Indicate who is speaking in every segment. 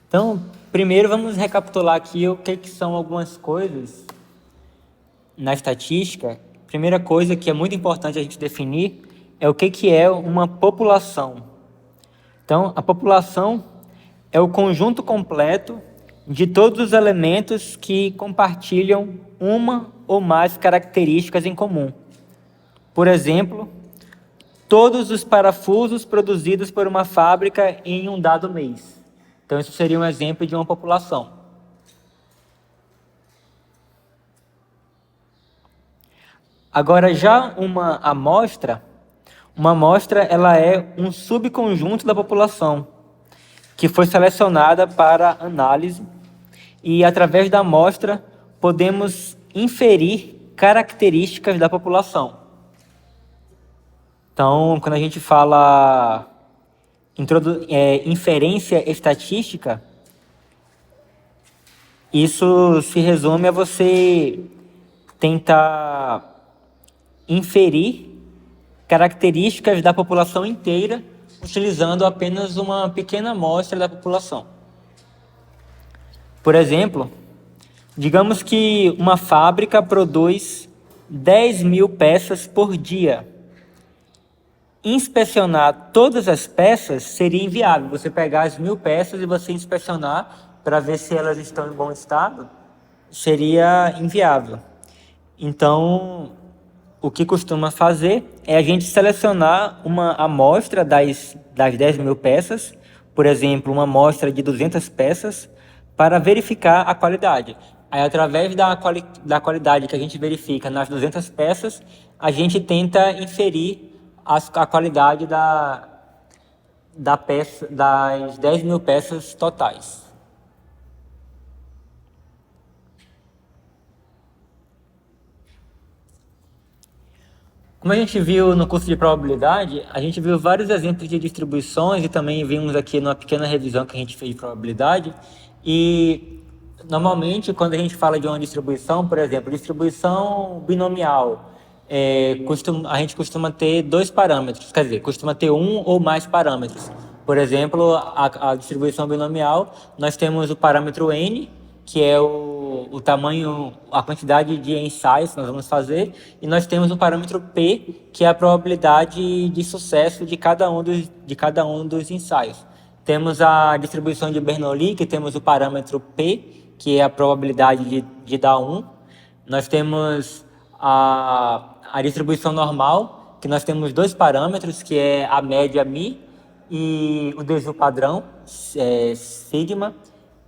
Speaker 1: Então, primeiro vamos recapitular aqui o que são algumas coisas na estatística. Primeira coisa que é muito importante a gente definir é o que é uma população. Então, a população é o conjunto completo de todos os elementos que compartilham uma ou mais características em comum. Por exemplo, todos os parafusos produzidos por uma fábrica em um dado mês. Então, isso seria um exemplo de uma população. Agora, já uma amostra ela é um subconjunto da população, que foi selecionada para análise, e através da amostra podemos inferir características da população. Então, quando a gente fala inferência estatística, isso se resume a você tentar inferir características da população inteira utilizando apenas uma pequena amostra da população. Por exemplo, digamos que uma fábrica produz 10.000 peças por dia. Inspecionar todas as peças seria inviável. Você pegar as 1.000 peças e você inspecionar para ver se elas estão em bom estado, seria inviável. Então, o que costuma fazer é a gente selecionar uma amostra das 10.000 peças, por exemplo, uma amostra de 200 peças, para verificar a qualidade. Aí, através da qualidade que a gente verifica nas 200 peças, a gente tenta inferir a qualidade das 10.000 peças totais. Como a gente viu no curso de probabilidade, a gente viu vários exemplos de distribuições e também vimos aqui numa pequena revisão que a gente fez de probabilidade. E, normalmente, quando a gente fala de uma distribuição, por exemplo, distribuição binomial, a gente costuma ter dois parâmetros, quer dizer, costuma ter um ou mais parâmetros. Por exemplo, a distribuição binomial, nós temos o parâmetro n, que é o tamanho, a quantidade de ensaios que nós vamos fazer, e nós temos o parâmetro P, que é a probabilidade de sucesso de cada um dos ensaios. Temos a distribuição de Bernoulli, que temos o parâmetro P, que é a probabilidade de dar 1. Nós temos a distribuição normal, que nós temos dois parâmetros, que é a média μ e o desvio padrão, sigma,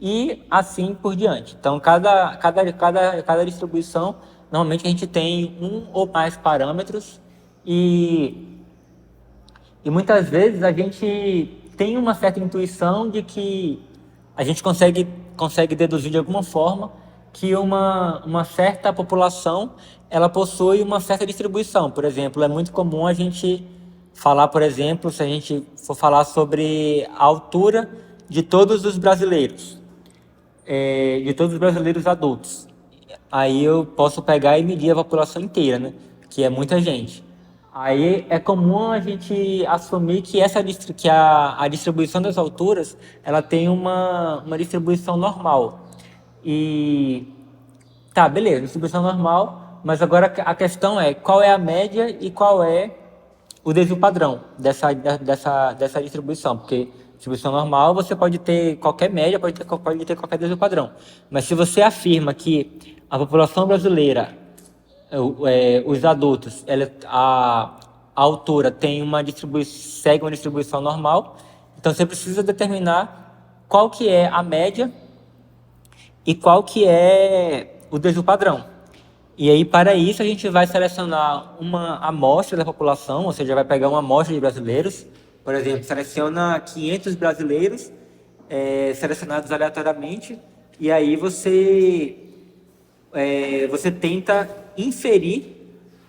Speaker 1: e assim por diante. Então, cada distribuição, normalmente a gente tem um ou mais parâmetros e muitas vezes a gente tem uma certa intuição de que a gente consegue deduzir de alguma forma que uma certa população ela possui uma certa distribuição. Por exemplo, é muito comum a gente falar, por exemplo, se a gente for falar sobre a altura de todos os brasileiros, adultos. Aí eu posso pegar e medir a população inteira, né? Que é muita gente. Aí é comum a gente assumir que a distribuição das alturas ela tem uma distribuição normal. E tá, beleza, distribuição normal, mas agora a questão é qual é a média e qual é o desvio padrão dessa distribuição, porque distribuição normal você pode ter qualquer média, pode ter qualquer desvio padrão. Mas se você afirma que a população brasileira, os adultos, a altura tem segue uma distribuição normal, então você precisa determinar qual que é a média e qual que é o desvio padrão. E aí, para isso, a gente vai selecionar uma amostra da população, ou seja, vai pegar uma amostra de brasileiros. Por exemplo, seleciona 500 brasileiros selecionados aleatoriamente, e aí você tenta inferir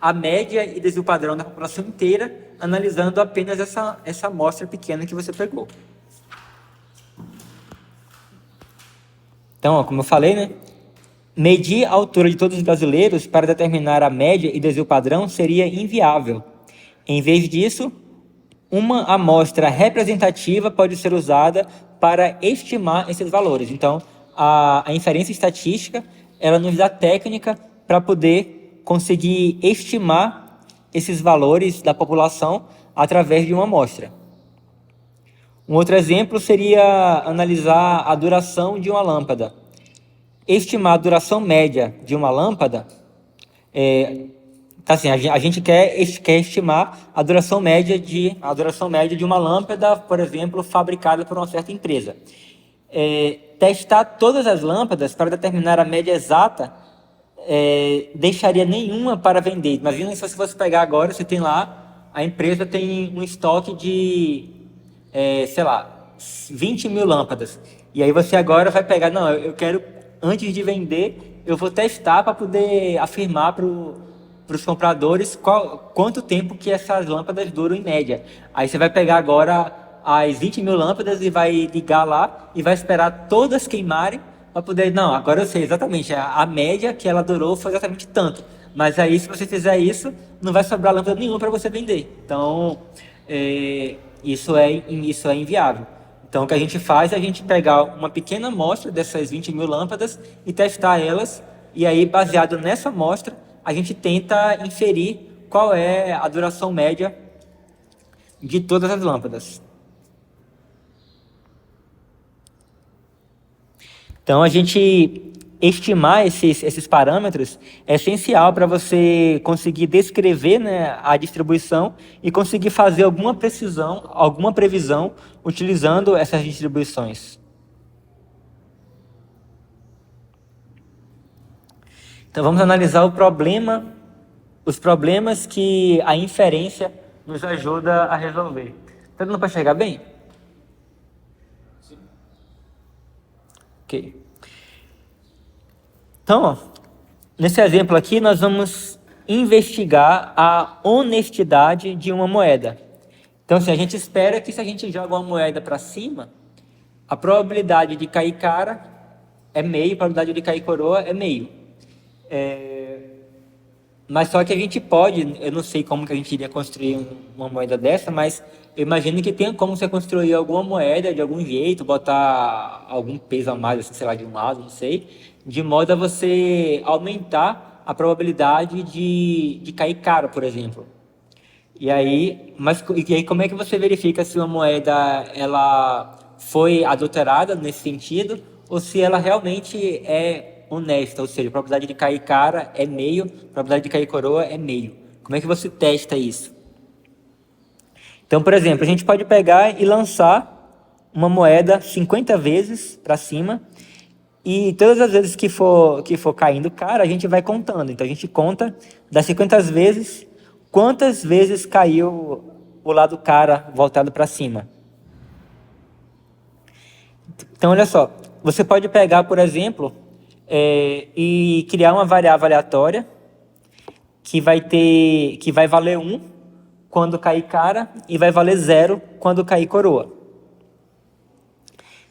Speaker 1: a média e desvio padrão da população inteira, analisando apenas essa amostra pequena que você pegou. Então, como eu falei, né? Medir a altura de todos os brasileiros para determinar a média e desvio padrão seria inviável. Em vez disso, uma amostra representativa pode ser usada para estimar esses valores. Então, a inferência estatística, ela nos dá técnica para poder conseguir estimar esses valores da população através de uma amostra. Um outro exemplo seria analisar a duração de uma lâmpada. Estimar a duração média de uma lâmpada, assim, a gente quer estimar a duração média de uma lâmpada, por exemplo, fabricada por uma certa empresa. Testar todas as lâmpadas para determinar a média exata deixaria nenhuma para vender. Imagina se você fosse pegar agora, você tem lá, a empresa tem um estoque de, sei lá, 20 mil lâmpadas. E aí você agora vai pegar, não, eu quero, antes de vender, eu vou testar para poder afirmar para os compradores quanto tempo que essas lâmpadas duram em média. Aí você vai pegar agora as 20 mil lâmpadas e vai ligar lá e vai esperar todas queimarem para poder... Não, agora eu sei exatamente, a média que ela durou foi exatamente tanto. Mas aí, se você fizer isso, não vai sobrar lâmpada nenhuma para você vender. Então, isso é inviável. Então, o que a gente faz é a gente pegar uma pequena amostra dessas 20 mil lâmpadas e testar elas. E aí, baseado nessa amostra, a gente tenta inferir qual é a duração média de todas as lâmpadas. Então, a gente estimar esses parâmetros é essencial para você conseguir descrever, né, a distribuição e conseguir fazer alguma previsão utilizando essas distribuições. Então, vamos analisar os problemas que a inferência nos ajuda a resolver. Tá dando para chegar bem? Sim. Ok. Então, ó, nesse exemplo aqui, nós vamos investigar a honestidade de uma moeda. Então, assim, a gente espera que se a gente joga uma moeda para cima, a probabilidade de cair cara é meio, a probabilidade de cair coroa é meio. Mas só que a gente pode, eu não sei como que a gente iria construir uma moeda dessa, mas eu imagino que tenha como você construir alguma moeda de algum jeito, botar algum peso a mais, assim, sei lá, de um lado, não sei, de modo a você aumentar a probabilidade de cair caro, por exemplo. E aí como é que você verifica se uma moeda ela foi adulterada nesse sentido ou se ela realmente é honesta, ou seja, a probabilidade de cair cara é meio, a probabilidade de cair coroa é meio. Como é que você testa isso? Então, por exemplo, a gente pode pegar e lançar uma moeda 50 vezes para cima e todas as vezes que for caindo cara, a gente vai contando. Então, a gente conta das 50 vezes, quantas vezes caiu o lado cara voltado para cima. Então, olha só, você pode pegar, por exemplo, e criar uma variável aleatória que vai valer 1 quando cair cara e vai valer 0 quando cair coroa.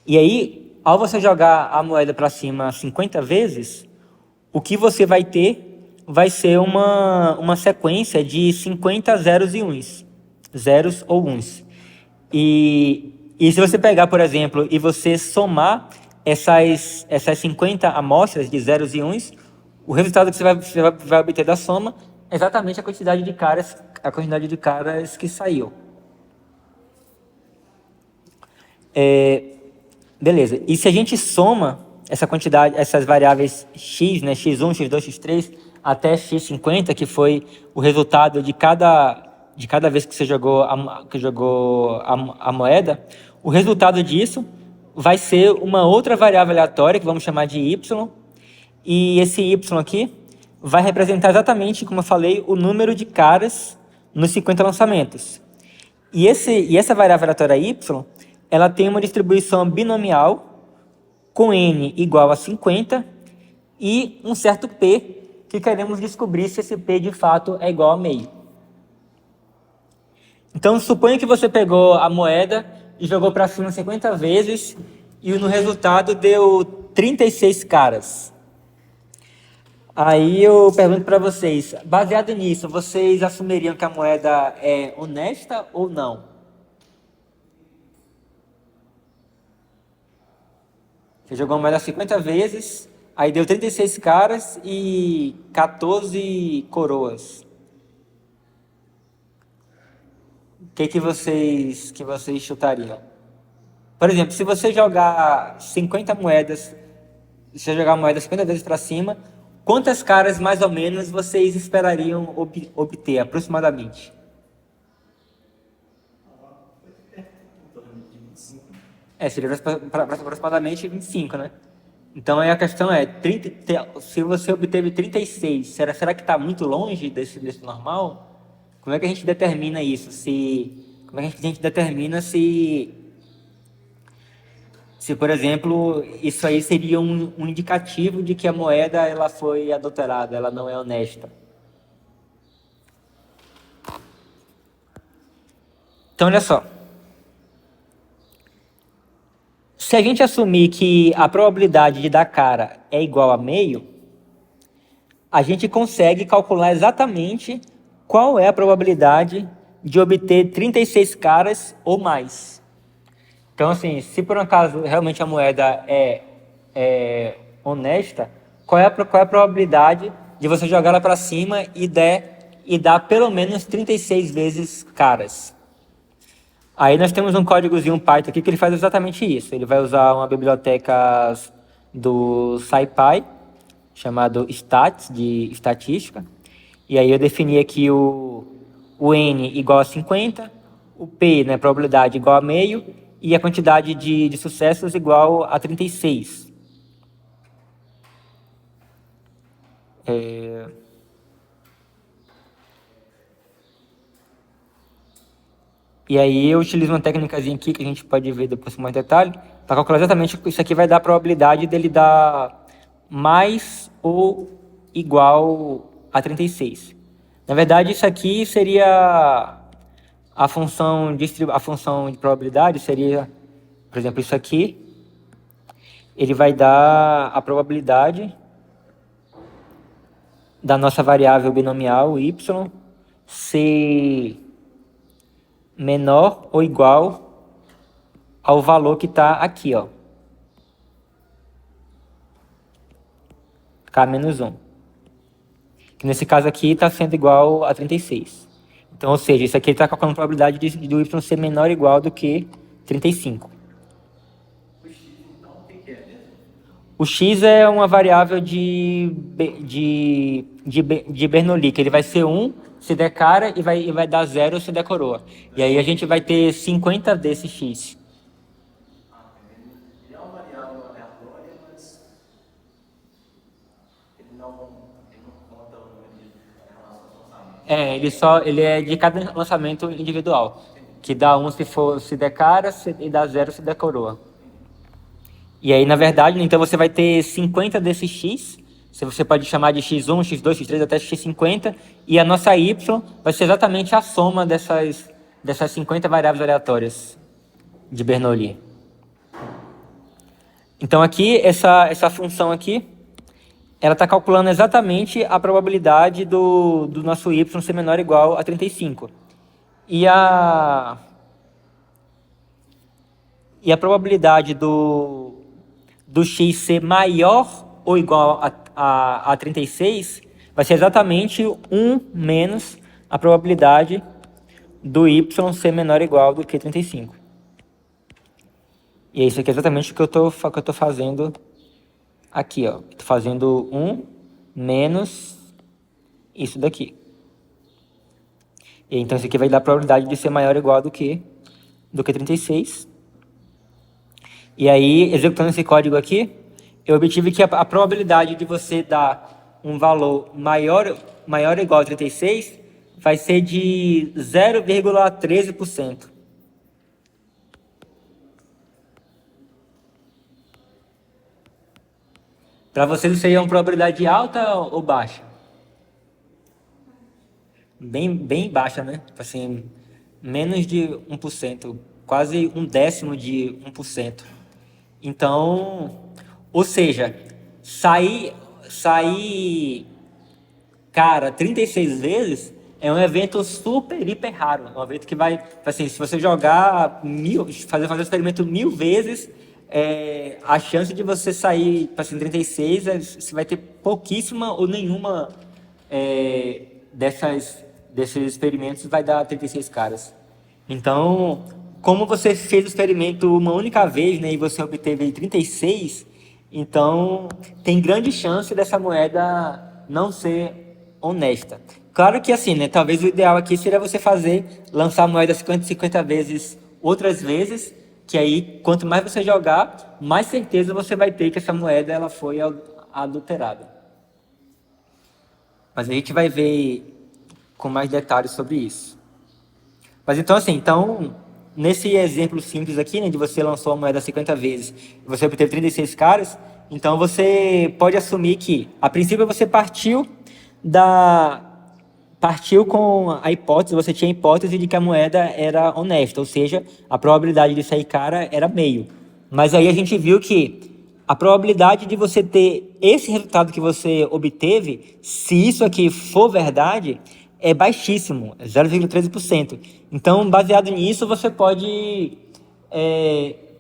Speaker 1: E aí, ao você jogar a moeda para cima 50 vezes, o que você vai ter vai ser uma sequência de 50 zeros e uns. Zeros ou uns. E se você pegar, por exemplo, e você somar essas 50 amostras de zeros e uns, o resultado que você vai obter da soma é exatamente a quantidade de caras que saiu. Beleza. E se a gente soma essa quantidade, essas variáveis x, né, x1, x2, x3, até x50, que foi o resultado de cada vez que você jogou a moeda, o resultado disso vai ser uma outra variável aleatória, que vamos chamar de y, e esse y aqui vai representar exatamente, como eu falei, o número de caras nos 50 lançamentos. E essa variável aleatória y, ela tem uma distribuição binomial com n igual a 50 e um certo p, que queremos descobrir se esse p de fato é igual a meio. Então, suponha que você pegou a moeda e jogou para cima 50 vezes e no resultado deu 36 caras. Aí eu pergunto para vocês, baseado nisso, vocês assumiriam que a moeda é honesta ou não? Você jogou uma moeda 50 vezes, aí deu 36 caras e 14 coroas. O que vocês chutariam? Por exemplo, se você jogar 50 moedas, se você jogar a moeda 50 vezes para cima, quantas caras mais ou menos vocês esperariam obter aproximadamente? Seria aproximadamente 25, né? Então aí a questão é, se você obteve 36, será que está muito longe desse normal? Como é que a gente determina isso? Como é que a gente determina se, por exemplo, isso aí seria um indicativo de que a moeda ela foi adulterada, ela não é honesta? Então, olha só. Se a gente assumir que a probabilidade de dar cara é igual a meio, a gente consegue calcular exatamente qual é a probabilidade de obter 36 caras ou mais. Então, assim, se por um acaso realmente a moeda é honesta, qual é a probabilidade de você jogar ela para cima e dar pelo menos 36 vezes caras? Aí nós temos um códigozinho Python aqui que ele faz exatamente isso. Ele vai usar uma biblioteca do SciPy, chamado stats, de estatística. E aí eu defini aqui o n igual a 50, o p, né, probabilidade igual a meio, e a quantidade de sucessos igual a 36. E aí eu utilizo uma técnicazinha aqui que a gente pode ver depois com mais detalhe, para calcular exatamente isso aqui vai dar a probabilidade dele dar mais ou igual a 36. Na verdade, isso aqui seria a função de probabilidade, seria, por exemplo, isso aqui, ele vai dar a probabilidade da nossa variável binomial y ser menor ou igual ao valor que está aqui, ó. K-1. Que nesse caso aqui está sendo igual a 36. Então, ou seja, isso aqui está calculando a probabilidade do y ser menor ou igual do que 35. O x é uma variável de Bernoulli, que ele vai ser 1 se der cara e vai dar 0 se der coroa. E aí a gente vai ter 50 desse x.
Speaker 2: Ele é uma variável aleatória, mas ele não conta o número de lançamentos.
Speaker 1: Ele é de cada lançamento individual. Que dá 1 se der cara e dá 0 se der coroa. E aí, na verdade, então você vai ter 50 desses x, você pode chamar de x1, x2, x3 até x50, e a nossa y vai ser exatamente a soma dessas 50 variáveis aleatórias de Bernoulli. Então aqui, essa função aqui, ela está calculando exatamente a probabilidade do nosso y ser menor ou igual a 35. E a probabilidade do x ser maior ou igual a 36 vai ser exatamente 1 menos a probabilidade do y ser menor ou igual do que 35. E isso aqui é exatamente o que eu tô fazendo aqui, ó. Estou fazendo 1 menos isso daqui. E então isso aqui vai dar a probabilidade de ser maior ou igual do que 36. E aí, executando esse código aqui, eu obtive que a probabilidade de você dar um valor maior ou igual a 36 vai ser de 0,13%. Para vocês isso aí é uma probabilidade alta ou baixa? Bem baixa, né? Assim, menos de 1%, quase 1/10 de 1%. Então, ou seja, sair cara 36 vezes é um evento super, hiper raro. Um evento que vai, assim, se você jogar fazer o experimento 1000 vezes, a chance de você sair para 36, você vai ter pouquíssima ou nenhuma desses experimentos vai dar 36 caras. Então, como você fez o experimento uma única vez, né, e você obteve 36, então tem grande chance dessa moeda não ser honesta. Claro que assim, né, talvez o ideal aqui seria você lançar a moeda 50 vezes outras vezes, que aí quanto mais você jogar, mais certeza você vai ter que essa moeda ela foi adulterada. Mas a gente vai ver com mais detalhes sobre isso. Mas então assim, nesse exemplo simples aqui, né, de você lançou a moeda 50 vezes e você obteve 36 caras, então você pode assumir que, a princípio, você partiu com a hipótese, você tinha a hipótese de que a moeda era honesta, ou seja, a probabilidade de sair cara era meio. Mas aí a gente viu que a probabilidade de você ter esse resultado que você obteve, se isso aqui for verdade, é baixíssimo, é 0,13%. Então, baseado nisso, você pode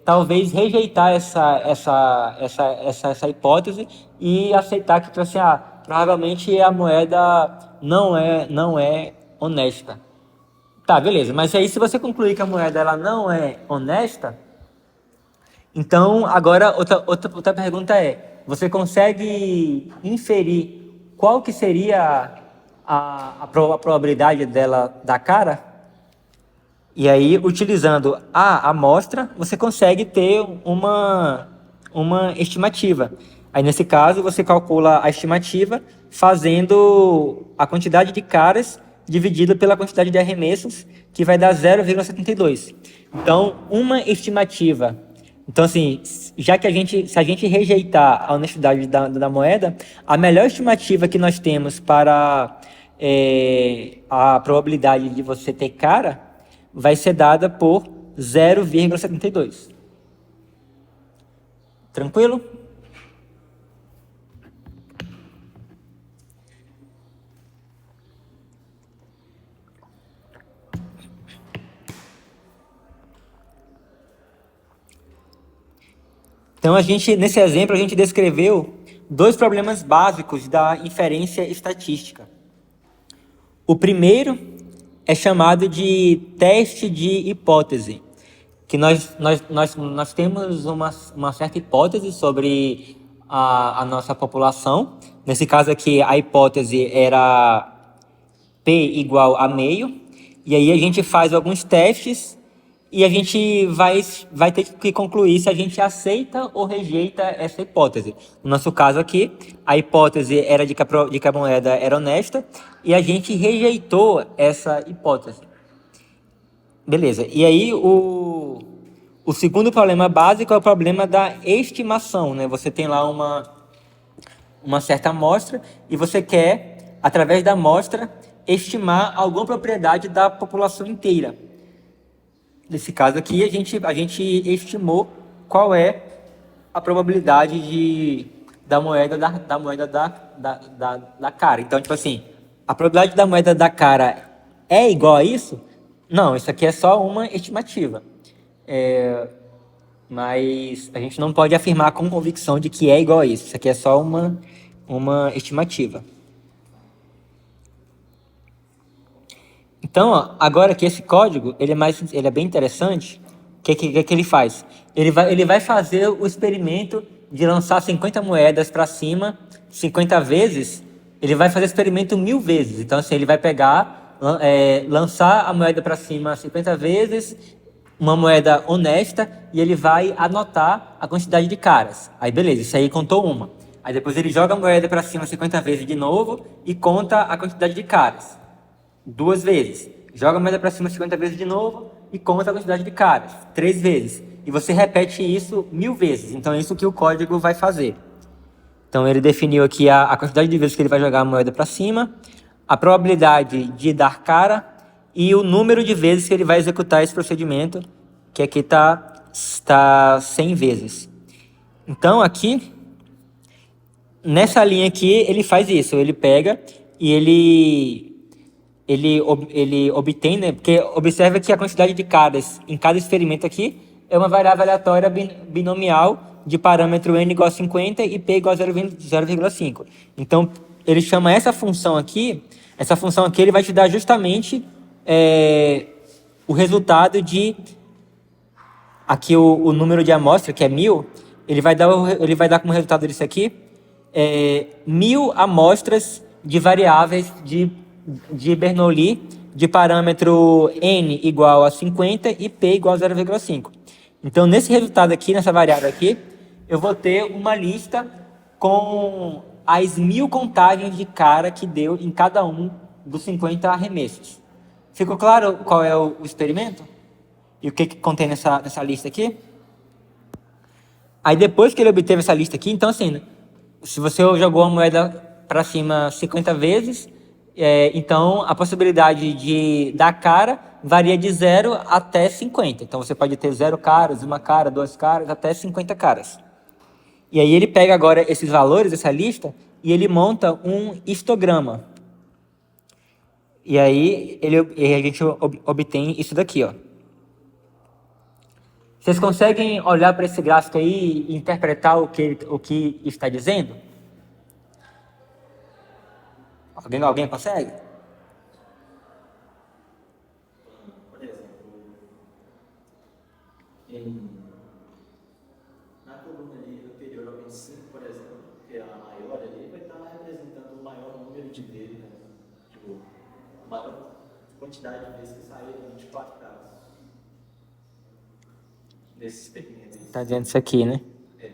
Speaker 1: talvez rejeitar essa hipótese e aceitar que, tipo assim, provavelmente a moeda não é honesta. Tá, beleza. Mas aí, se você concluir que a moeda ela não é honesta, então agora outra pergunta é: você consegue inferir qual que seria a probabilidade dela dar cara? E aí, utilizando a amostra, você consegue ter uma estimativa. Aí, nesse caso, você calcula a estimativa fazendo a quantidade de caras dividida pela quantidade de arremessos, que vai dar 0,72. Então, uma estimativa. Então, assim, se a gente rejeitar a honestidade da moeda, a melhor estimativa que nós temos para a probabilidade de você ter cara vai ser dada por 0,72. Tranquilo? Então, nesse exemplo, a gente descreveu dois problemas básicos da inferência estatística. O primeiro é chamado de teste de hipótese, que nós temos uma certa hipótese sobre a nossa população. Nesse caso aqui, a hipótese era P igual a meio, e aí a gente faz alguns testes e a gente vai ter que concluir se a gente aceita ou rejeita essa hipótese. No nosso caso aqui, a hipótese era de que a moeda era honesta e a gente rejeitou essa hipótese. Beleza. E aí o segundo problema básico é o problema da estimação, né? Você tem lá uma certa amostra e você quer, através da amostra, estimar alguma propriedade da população inteira. Nesse caso aqui, a gente estimou qual é a probabilidade da moeda da cara. Então, tipo assim, a probabilidade da moeda da cara é igual a isso? Não, isso aqui é só uma estimativa. Mas a gente não pode afirmar com convicção de que é igual a isso. Isso aqui é só uma estimativa. Então, agora que esse código ele é bem interessante, o que ele faz? Ele vai fazer o experimento de lançar 50 moedas para cima 50 vezes. Ele vai fazer o experimento 1000 vezes. Então, assim, ele vai pegar, lançar a moeda para cima 50 vezes, uma moeda honesta, e ele vai anotar a quantidade de caras. Aí, beleza, isso aí contou uma. Aí depois ele joga a moeda para cima 50 vezes de novo e conta a quantidade de caras. 2 vezes. Joga a moeda para cima 50 vezes de novo e conta a quantidade de caras. 3 vezes. E você repete isso 1000 vezes. Então é isso que o código vai fazer. Então ele definiu aqui a quantidade de vezes que ele vai jogar a moeda para cima, a probabilidade de dar cara e o número de vezes que ele vai executar esse procedimento, que aqui está 100 vezes. Então aqui, nessa linha aqui, ele faz isso. Ele pega e ele obtém, né? Porque observa que a quantidade de caras em cada experimento aqui é uma variável aleatória binomial de parâmetro n igual a 50 e p igual a 0,5. Então, ele chama essa função aqui ele vai te dar justamente o resultado de... Aqui o número de amostra, que é 1000, ele vai dar como resultado disso aqui 1000 amostras de variáveis de Bernoulli de parâmetro n igual a 50 e p igual a 0,5. Então, nesse resultado aqui, nessa variável aqui, eu vou ter uma lista com as 1000 contagens de cara que deu em cada um dos 50 arremessos. Ficou claro qual é o experimento? E o que contém nessa lista aqui? Aí depois que ele obteve essa lista aqui, então assim, se você jogou a moeda para cima 50 vezes, então a possibilidade da cara varia de 0 até 50. Então você pode ter 0 caras, 1 cara, 2 caras, até 50 caras. E aí ele pega agora esses valores, essa lista, e ele monta um histograma. E aí a gente obtém isso daqui, ó. Vocês conseguem olhar para esse gráfico aí e interpretar o que está dizendo? Alguém consegue?
Speaker 2: Por exemplo, na coluna ali anterior ao 25, por exemplo, que é a maior ali, vai estar representando o maior número de vezes, né? Tipo, a maior quantidade de vezes que saíram 24 caras. Nesse experimento.
Speaker 1: Está dizendo isso aqui, né?
Speaker 2: É.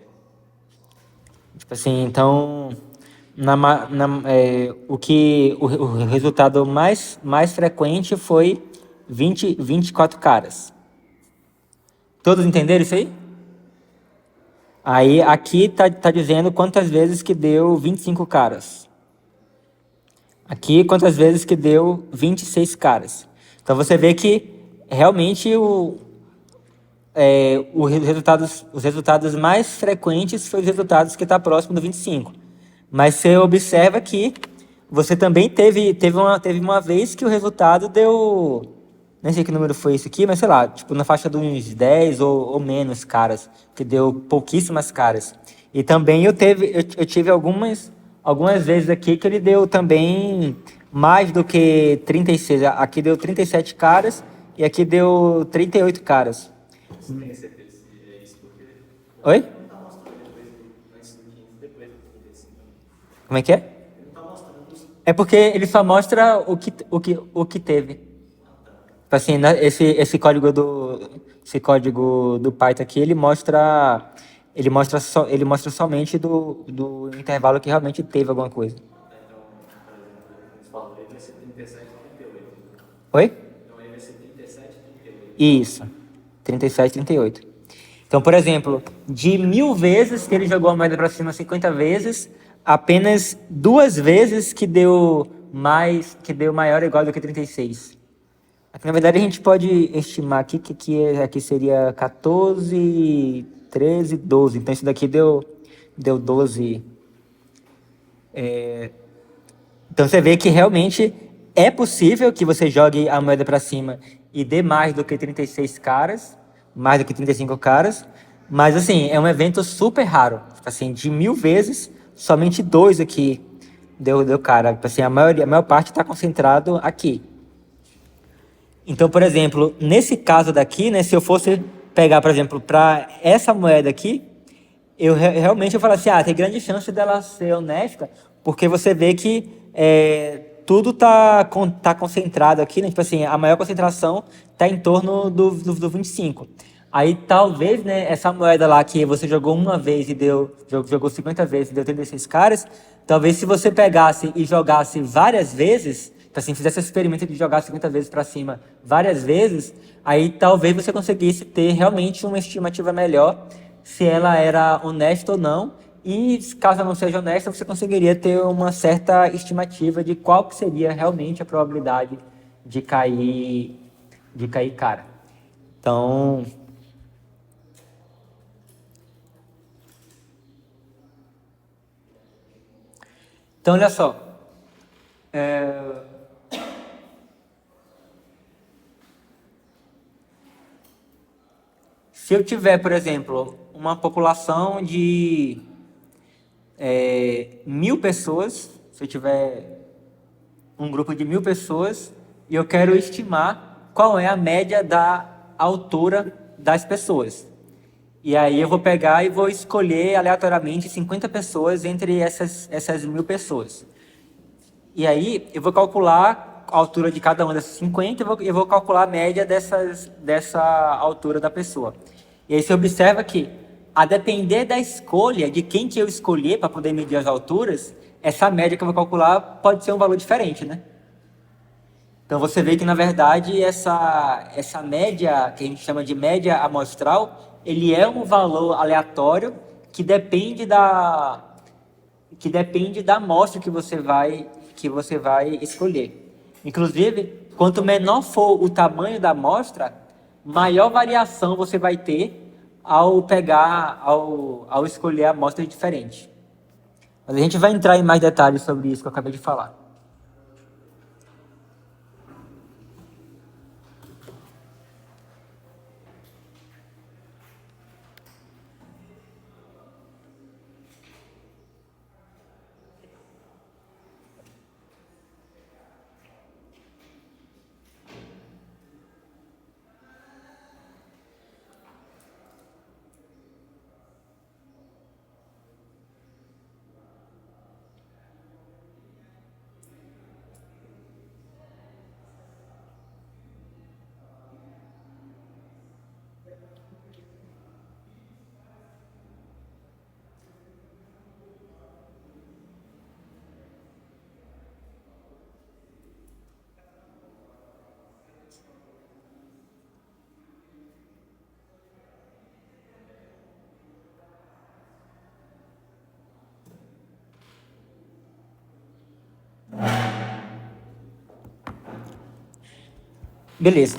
Speaker 1: Tipo assim, então... o resultado mais frequente foi 24 caras. Todos entenderam isso aí? Aí aqui tá dizendo quantas vezes que deu 25 caras. Aqui quantas vezes que deu 26 caras. Então você vê que realmente os resultados mais frequentes foram os resultados que está próximo do 25. Mas você observa que você também teve uma vez que o resultado deu... Nem sei que número foi isso aqui, mas sei lá, tipo na faixa de uns 10 ou menos caras, que deu pouquíssimas caras. E também eu tive algumas vezes aqui que ele deu também mais do que 36. Aqui deu 37 caras e aqui deu 38 caras.
Speaker 2: Você tem certeza se é isso? Porque
Speaker 1: Oi?
Speaker 2: ele não está mostrando antes do 15, depois do 35.
Speaker 1: Como é que é?
Speaker 2: Ele não está mostrando os...
Speaker 1: É porque ele só mostra o que teve. Tipo assim, esse código do Python aqui, ele mostra somente do intervalo que realmente teve alguma coisa.
Speaker 2: Então, por exemplo, os valores vai ser 37 e 38.
Speaker 1: Oi?
Speaker 2: Então aí vai ser 37 e 38.
Speaker 1: Isso. 37, 38. Então, por exemplo, de 1000 vezes que ele jogou a moeda para cima 50 vezes, apenas 2 vezes que deu maior ou igual do que 36. Aqui, na verdade, a gente pode estimar aqui que aqui seria 14, 13, 12. Então, isso daqui deu 12. Então, você vê que realmente é possível que você jogue a moeda para cima e dê mais do que 36 caras, mais do que 35 caras. Mas, assim, é um evento super raro. Assim, de 1000 vezes, somente 2 aqui deu cara. Assim, a maior parte está concentrado aqui. Então, por exemplo, nesse caso daqui, né, se eu fosse pegar, por exemplo, para essa moeda aqui, realmente eu falo assim, tem grande chance dela ser honesta, porque você vê que tudo tá concentrado aqui, né? Tipo assim, a maior concentração está em torno do 25. Aí talvez, né, essa moeda lá que você jogou uma vez e jogou 50 vezes e deu 36 caras, talvez se você pegasse e jogasse várias vezes, assim, fizesse esse experimento de jogar 50 vezes para cima várias vezes, aí talvez você conseguisse ter realmente uma estimativa melhor se ela era honesta ou não, e caso ela não seja honesta, você conseguiria ter uma certa estimativa de qual que seria realmente a probabilidade de cair cara. Então, olha só. Se eu tiver, por exemplo, uma população de 1.000 pessoas, se eu tiver um grupo de 1.000 pessoas, e eu quero estimar qual é a média da altura das pessoas. E aí eu vou pegar e vou escolher aleatoriamente 50 pessoas entre essas 1.000 pessoas. E aí eu vou calcular a altura de cada uma dessas 50 e eu vou calcular a média dessa altura da pessoa. E aí você observa que, a depender da escolha, de quem que eu escolher para poder medir as alturas, essa média que eu vou calcular pode ser um valor diferente, né? Então você vê que, na verdade, essa média, que a gente chama de média amostral, ele é um valor aleatório que depende da amostra que você vai escolher. Inclusive, quanto menor for o tamanho da amostra, maior variação você vai ter ao escolher a amostra diferente. Mas a gente vai entrar em mais detalhes sobre isso que eu acabei de falar. Beleza.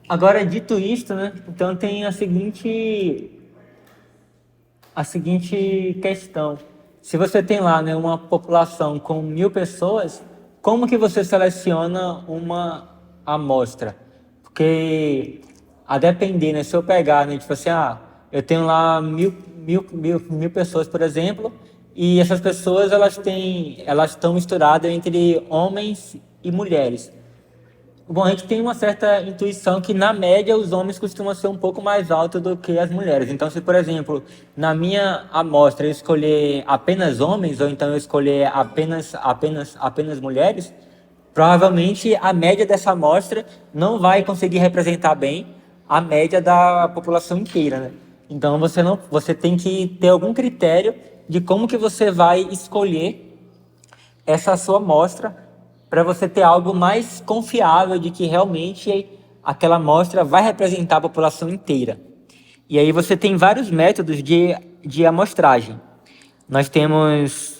Speaker 1: Agora, dito isto, né? Então tem a seguinte questão. Se você tem lá, né, uma população com 1.000 pessoas, como que você seleciona uma amostra? Porque, a depender, né, se eu pegar, né, tipo assim, eu tenho lá mil pessoas, por exemplo, e essas pessoas elas estão misturadas entre homens e mulheres. Bom, a gente tem uma certa intuição que, na média, os homens costumam ser um pouco mais altos do que as mulheres. Então, se, por exemplo, na minha amostra eu escolher apenas homens, ou então eu escolher apenas mulheres, provavelmente a média dessa amostra não vai conseguir representar bem a média da população inteira, né? Então, você tem que ter algum critério de como que você vai escolher essa sua amostra para você ter algo mais confiável de que realmente aquela amostra vai representar a população inteira. E aí você tem vários métodos de amostragem. Nós temos,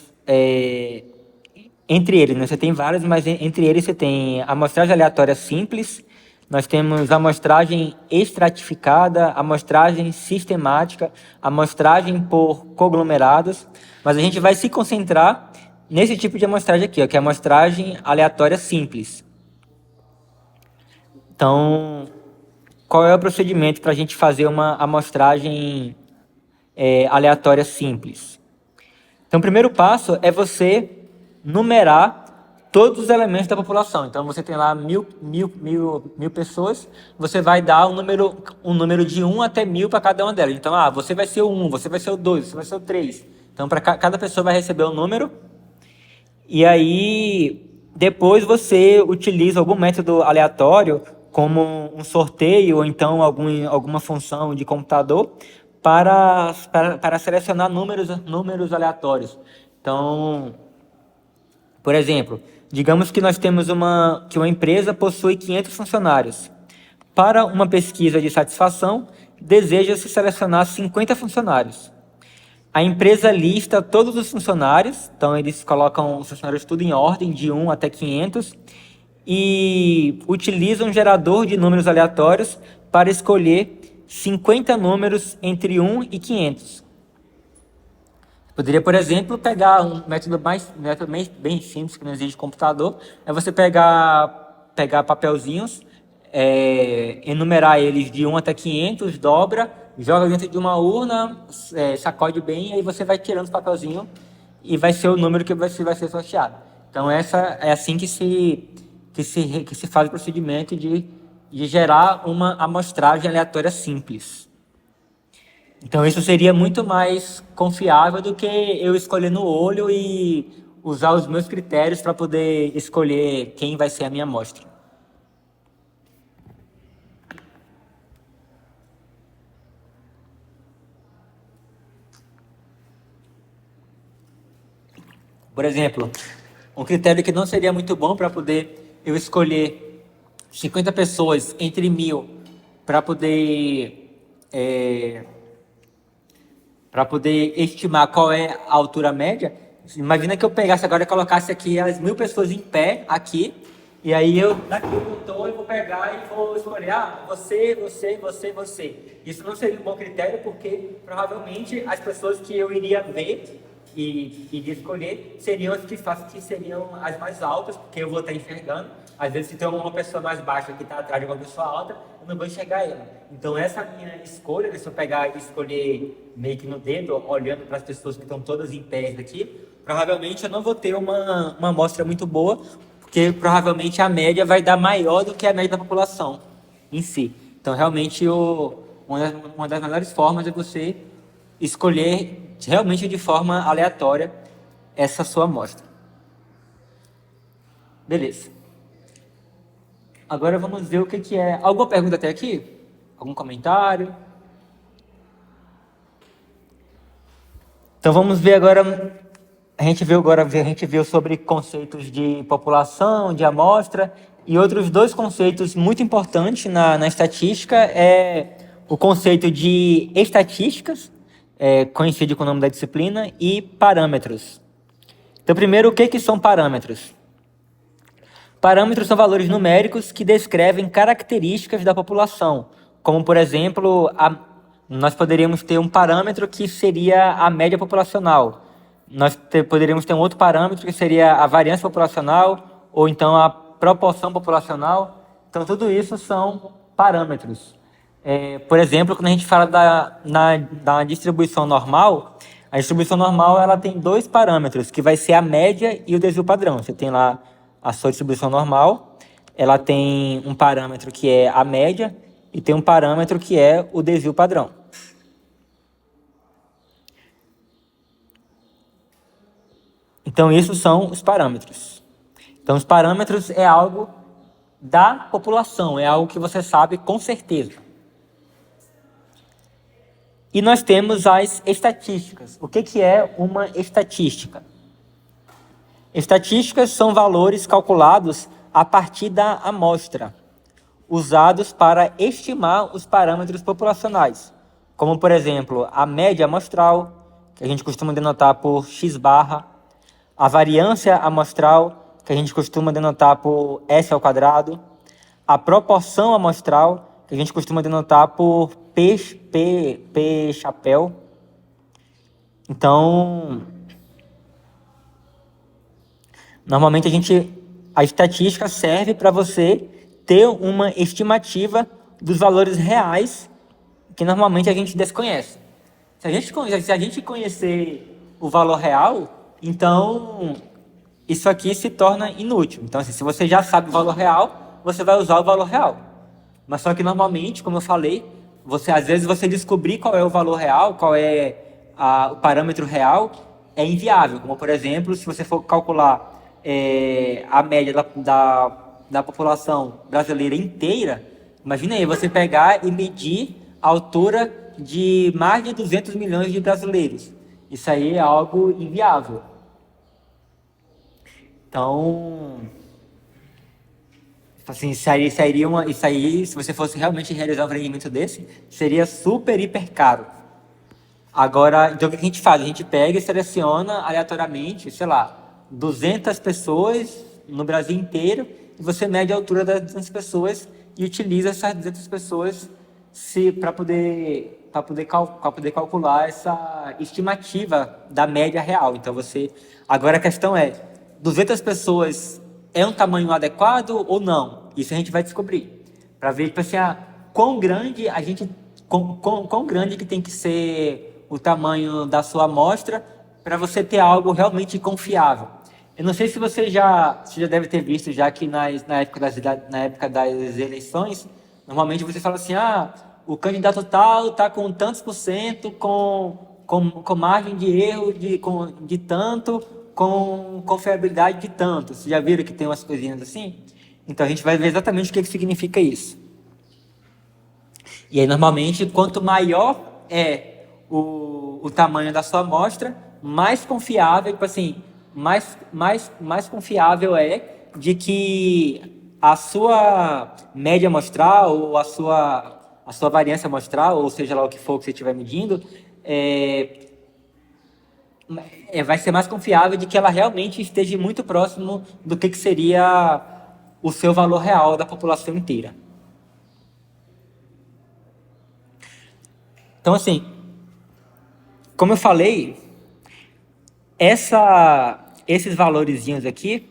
Speaker 1: entre eles, né, você tem vários, mas entre eles você tem amostragem aleatória simples, nós temos amostragem estratificada, amostragem sistemática, amostragem por conglomerados, mas a gente vai se concentrar nesse tipo de amostragem aqui, ó, que é a amostragem aleatória simples. Então, qual é o procedimento para a gente fazer uma amostragem aleatória simples? Então, o primeiro passo é você numerar todos os elementos da população. Então, você tem lá mil pessoas, você vai dar um número de 1 até 1.000 para cada uma delas. Então, você vai ser o 1, você vai ser o 2, você vai ser o 3. Então, cada pessoa vai receber um número. E aí, depois você utiliza algum método aleatório, como um sorteio ou então alguma função de computador, para selecionar números aleatórios. Então, por exemplo, digamos que nós temos que uma empresa possui 500 funcionários. Para uma pesquisa de satisfação, deseja-se selecionar 50 funcionários. A empresa lista todos os funcionários, então eles colocam os funcionários tudo em ordem, de 1 até 500, e utilizam um gerador de números aleatórios para escolher 50 números entre 1 e 500. Poderia, por exemplo, pegar um método bem simples, que não exige computador, é você pegar papelzinhos, enumerar eles de 1 até 500, dobra, joga dentro de uma urna, sacode bem, e aí você vai tirando os papelzinhos e vai ser o número que vai ser sorteado. Então, essa é assim que se faz o procedimento de gerar uma amostragem aleatória simples. Então, isso seria muito mais confiável do que eu escolher no olho e usar os meus critérios para poder escolher quem vai ser a minha amostra. Por exemplo, um critério que não seria muito bom para poder eu escolher 50 pessoas entre 1.000 para poder estimar qual é a altura média. Imagina que eu pegasse agora e colocasse aqui as 1.000 pessoas em pé aqui, e aí eu daqui o botão eu vou pegar e vou escolher, você. Isso não seria um bom critério, porque provavelmente as pessoas que eu iria ver e de escolher seriam as que seriam as mais altas, porque eu vou estar enxergando. Às vezes, se tem uma pessoa mais baixa que está atrás de uma pessoa alta, eu não vou enxergar ela. Então, essa minha escolha, se eu pegar e escolher meio que no dedo, olhando para as pessoas que estão todas em pé aqui, provavelmente eu não vou ter uma amostra muito boa, porque provavelmente a média vai dar maior do que a média da população em si. Então, realmente, uma das melhores formas é você escolher realmente de forma aleatória essa sua amostra. Beleza. Agora vamos ver o que é. Alguma pergunta até aqui? Algum comentário? Então vamos ver agora. A gente viu sobre conceitos de população, de amostra, e outros dois conceitos muito importantes na estatística é o conceito de estatísticas, conhecido com o nome da disciplina, e parâmetros. Então, primeiro, o que são parâmetros? Parâmetros são valores numéricos que descrevem características da população, como, por exemplo, nós poderíamos ter um parâmetro que seria a média populacional. Nós poderíamos ter um outro parâmetro que seria a variância populacional, ou então a proporção populacional. Então, tudo isso são parâmetros. Por exemplo, quando a gente fala da distribuição normal, a distribuição normal ela tem dois parâmetros, que vai ser a média e o desvio padrão. Você tem lá a sua distribuição normal, ela tem um parâmetro que é a média e tem um parâmetro que é o desvio padrão. Então, isso são os parâmetros. Então, os parâmetros é algo da população, é algo que você sabe com certeza. E nós temos as estatísticas. O que é uma estatística? Estatísticas são valores calculados a partir da amostra, usados para estimar os parâmetros populacionais, como, por exemplo, a média amostral, que a gente costuma denotar por x barra, a variância amostral, que a gente costuma denotar por S ao quadrado, a proporção amostral, que a gente costuma denotar por P chapéu. Então, normalmente a estatística serve para você ter uma estimativa dos valores reais que normalmente a gente desconhece. Se a gente conhecer o valor real, então isso aqui se torna inútil. Então, assim, se você já sabe o valor real, você vai usar o valor real. Mas só que normalmente, como eu falei, às vezes você descobrir qual é o valor real, qual é o parâmetro real, é inviável. Como, por exemplo, se você for calcular a média da população brasileira inteira, imagina aí, você pegar e medir a altura de mais de 200 milhões de brasileiros. Isso aí é algo inviável. Então, assim, isso aí, se você fosse realmente realizar um empreendimento desse, seria super, hiper caro. Agora, então o que a gente faz? A gente pega e seleciona aleatoriamente, sei lá, 200 pessoas no Brasil inteiro, e você mede a altura das 200 pessoas e utiliza essas 200 pessoas para poder calcular essa estimativa da média real. Então, agora a questão é, 200 pessoas é um tamanho adequado ou não? Isso a gente vai descobrir, para ver tipo assim, quão grande a gente quão grande que tem que ser o tamanho da sua amostra para você ter algo realmente confiável. Eu não sei se você já deve ter visto, já que na época das eleições, normalmente você fala assim, o candidato tal está com tantos por cento, com margem de erro de tanto, com confiabilidade de tanto. Vocês já viram que tem umas coisinhas assim? Então a gente vai ver exatamente o que significa isso. E aí, normalmente, quanto maior é o tamanho da sua amostra, mais confiável, tipo assim, mais confiável é de que a sua média amostral ou a sua variância amostral, ou seja lá o que for que você estiver medindo, vai ser mais confiável de que ela realmente esteja muito próximo do que seria o seu valor real da população inteira. Então, assim, como eu falei, esses valorezinhos aqui,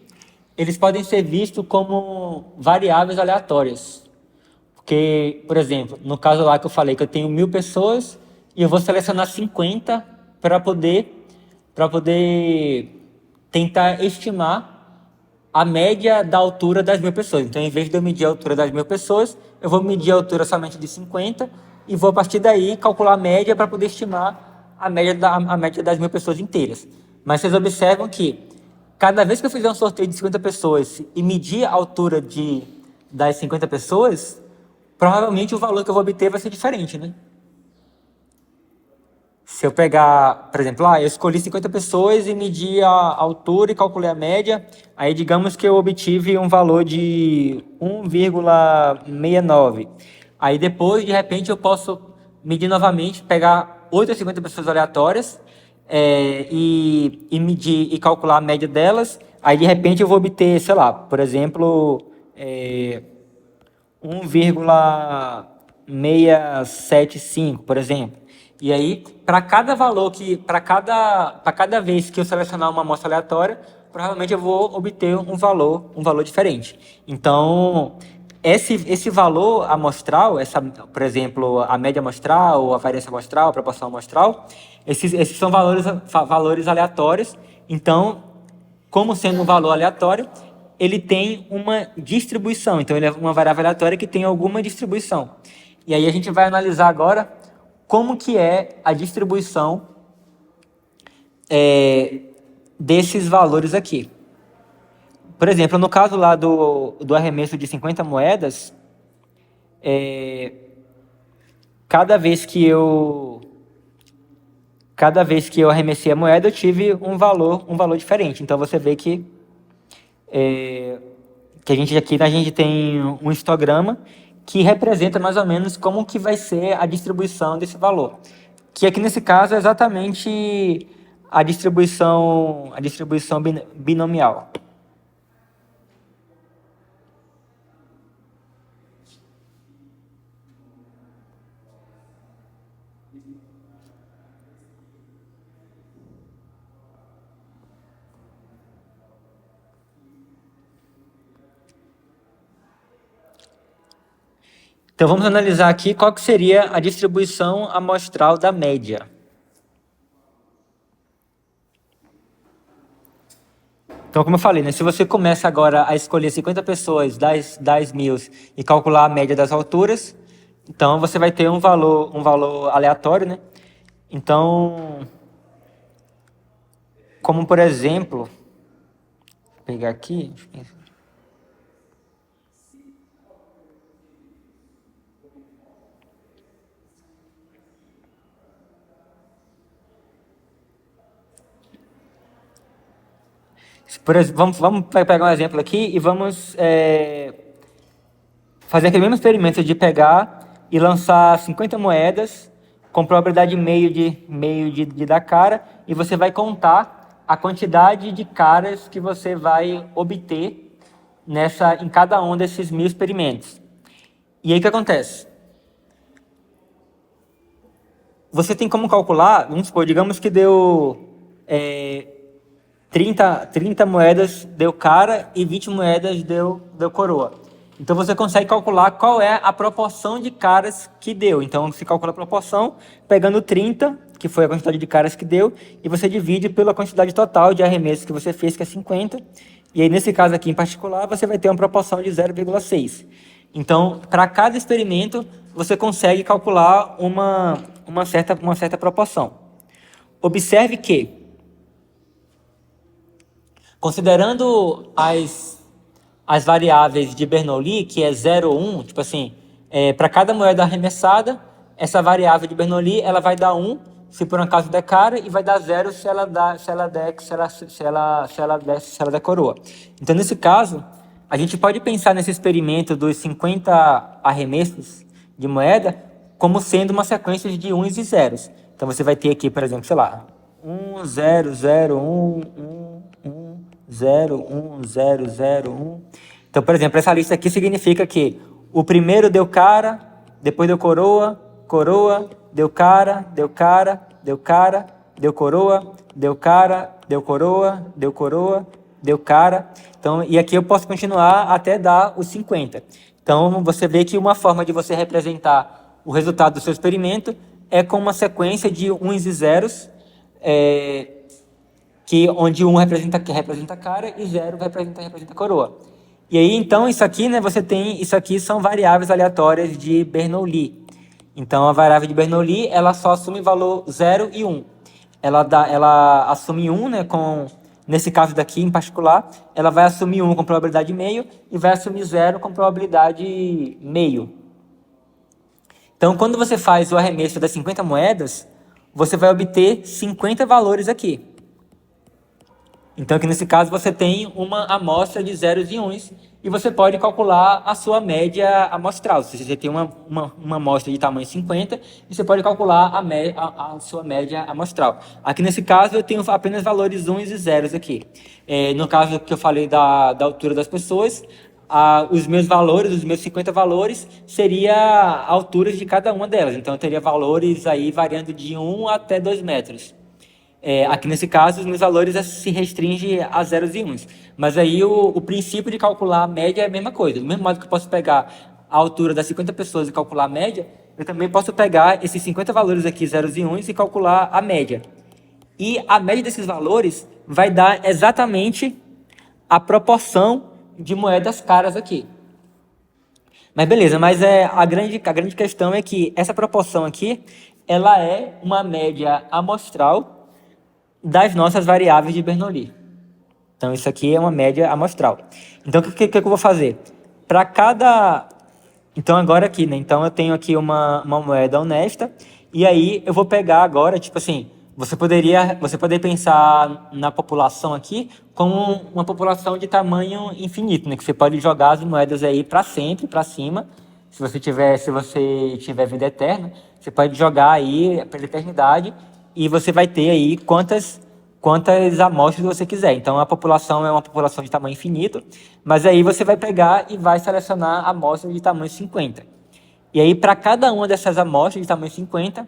Speaker 1: eles podem ser vistos como variáveis aleatórias. Porque, por exemplo, no caso lá que eu falei que eu tenho 1.000 pessoas e eu vou selecionar 50 para poder tentar estimar a média da altura das 1.000 pessoas. Então, em vez de eu medir a altura das 1.000 pessoas, eu vou medir a altura somente de 50 e vou, a partir daí, calcular a média para poder estimar a média das 1.000 pessoas inteiras. Mas vocês observam que, cada vez que eu fizer um sorteio de 50 pessoas e medir a altura das 50 pessoas, provavelmente o valor que eu vou obter vai ser diferente, né? Se eu pegar, por exemplo, eu escolhi 50 pessoas e medi a altura e calculei a média, aí digamos que eu obtive um valor de 1,69. Aí depois, de repente, eu posso medir novamente, pegar outras 50 pessoas aleatórias e medir e calcular a média delas. Aí, de repente, eu vou obter, sei lá, por exemplo, 1,675, por exemplo. E aí, para cada vez que eu selecionar uma amostra aleatória, provavelmente eu vou obter um valor diferente. Então, esse valor amostral, por exemplo, a média amostral, a variância amostral, a proporção amostral, esses são valores aleatórios. Então, como sendo um valor aleatório, ele tem uma distribuição. Então, ele é uma variável aleatória que tem alguma distribuição. E aí a gente vai analisar agora como que é a distribuição desses valores aqui. Por exemplo, no caso lá do arremesso de 50 moedas, cada vez que eu arremessei a moeda, eu tive um valor diferente. Então, você vê que a gente tem um histograma que representa mais ou menos como que vai ser a distribuição desse valor. Que aqui nesse caso é exatamente a distribuição binomial. Então, vamos analisar aqui qual que seria a distribuição amostral da média. Então, como eu falei, né, se você começa agora a escolher 50 pessoas das 10.000 e calcular a média das alturas, então você vai ter um valor aleatório, né? Então, como por exemplo, vou pegar aqui... Vamos pegar um exemplo aqui e vamos fazer aquele mesmo experimento de pegar e lançar 50 moedas com probabilidade meio de dar cara, e você vai contar a quantidade de caras que você vai obter em cada um desses 1.000 experimentos. E aí o que acontece? Você tem como calcular, vamos supor, digamos que deu 30 moedas deu cara e 20 moedas deu coroa. Então você consegue calcular qual é a proporção de caras que deu. Então você calcula a proporção pegando 30, que foi a quantidade de caras que deu, e você divide pela quantidade total de arremessos que você fez, que é 50. E aí nesse caso aqui em particular, você vai ter uma proporção de 0,6. Então, para cada experimento, você consegue calcular uma certa proporção. Observe que, considerando as variáveis de Bernoulli, que é 0, 1, tipo assim, para cada moeda arremessada, essa variável de Bernoulli, ela vai dar 1 se por um acaso der cara e vai dar 0 se ela der coroa. Então, nesse caso, a gente pode pensar nesse experimento dos 50 arremessos de moeda como sendo uma sequência de 1s e zeros. Então, você vai ter aqui, por exemplo, sei lá, 1, 0, 0, 1, 1, 0, 1, 0, 0, 1. Então, por exemplo, essa lista aqui significa que o primeiro deu cara, depois deu coroa, coroa, deu cara, deu cara, deu cara, deu coroa, deu cara, deu coroa, deu coroa, deu cara. Então, e aqui eu posso continuar até dar os 50. Então, você vê que uma forma de você representar o resultado do seu experimento é com uma sequência de 1s e zeros, onde 1 representa cara e 0 representa coroa. E aí, então, isso aqui, né, isso aqui são variáveis aleatórias de Bernoulli. Então, a variável de Bernoulli, ela só assume valor 0 e 1. Ela assume 1, né, nesse caso daqui em particular, ela vai assumir 1 com probabilidade meio e vai assumir 0 com probabilidade meio. Então, quando você faz o arremesso das 50 moedas, você vai obter 50 valores aqui. Então, aqui nesse caso, você tem uma amostra de zeros e uns e você pode calcular a sua média amostral. Se você tem uma amostra de tamanho 50, você pode calcular a sua média amostral. Aqui nesse caso, eu tenho apenas valores uns e zeros aqui. No caso que eu falei da altura das pessoas, os meus 50 valores, seria a altura de cada uma delas. Então, eu teria valores aí variando de 1 até 2 metros. Aqui nesse caso, os meus valores se restringem a zeros e uns. Mas aí o princípio de calcular a média é a mesma coisa. Do mesmo modo que eu posso pegar a altura das 50 pessoas e calcular a média, eu também posso pegar esses 50 valores aqui, zeros e uns, e calcular a média. E a média desses valores vai dar exatamente a proporção de moedas caras aqui. Mas beleza, a grande questão é que essa proporção aqui, ela é uma média amostral das nossas variáveis de Bernoulli. Então, isso aqui é uma média amostral. Então, o que eu vou fazer? Para cada... Então, agora aqui, né? Então, eu tenho aqui uma moeda honesta, e aí eu vou pegar agora, tipo assim, você poderia pensar na população aqui como uma população de tamanho infinito, né? Que você pode jogar as moedas aí para sempre, para cima. Se você tiver vida eterna, você pode jogar aí pela eternidade, e você vai ter aí quantas amostras você quiser. Então, a população é uma população de tamanho infinito, mas aí você vai pegar e vai selecionar amostras de tamanho 50. E aí, para cada uma dessas amostras de tamanho 50,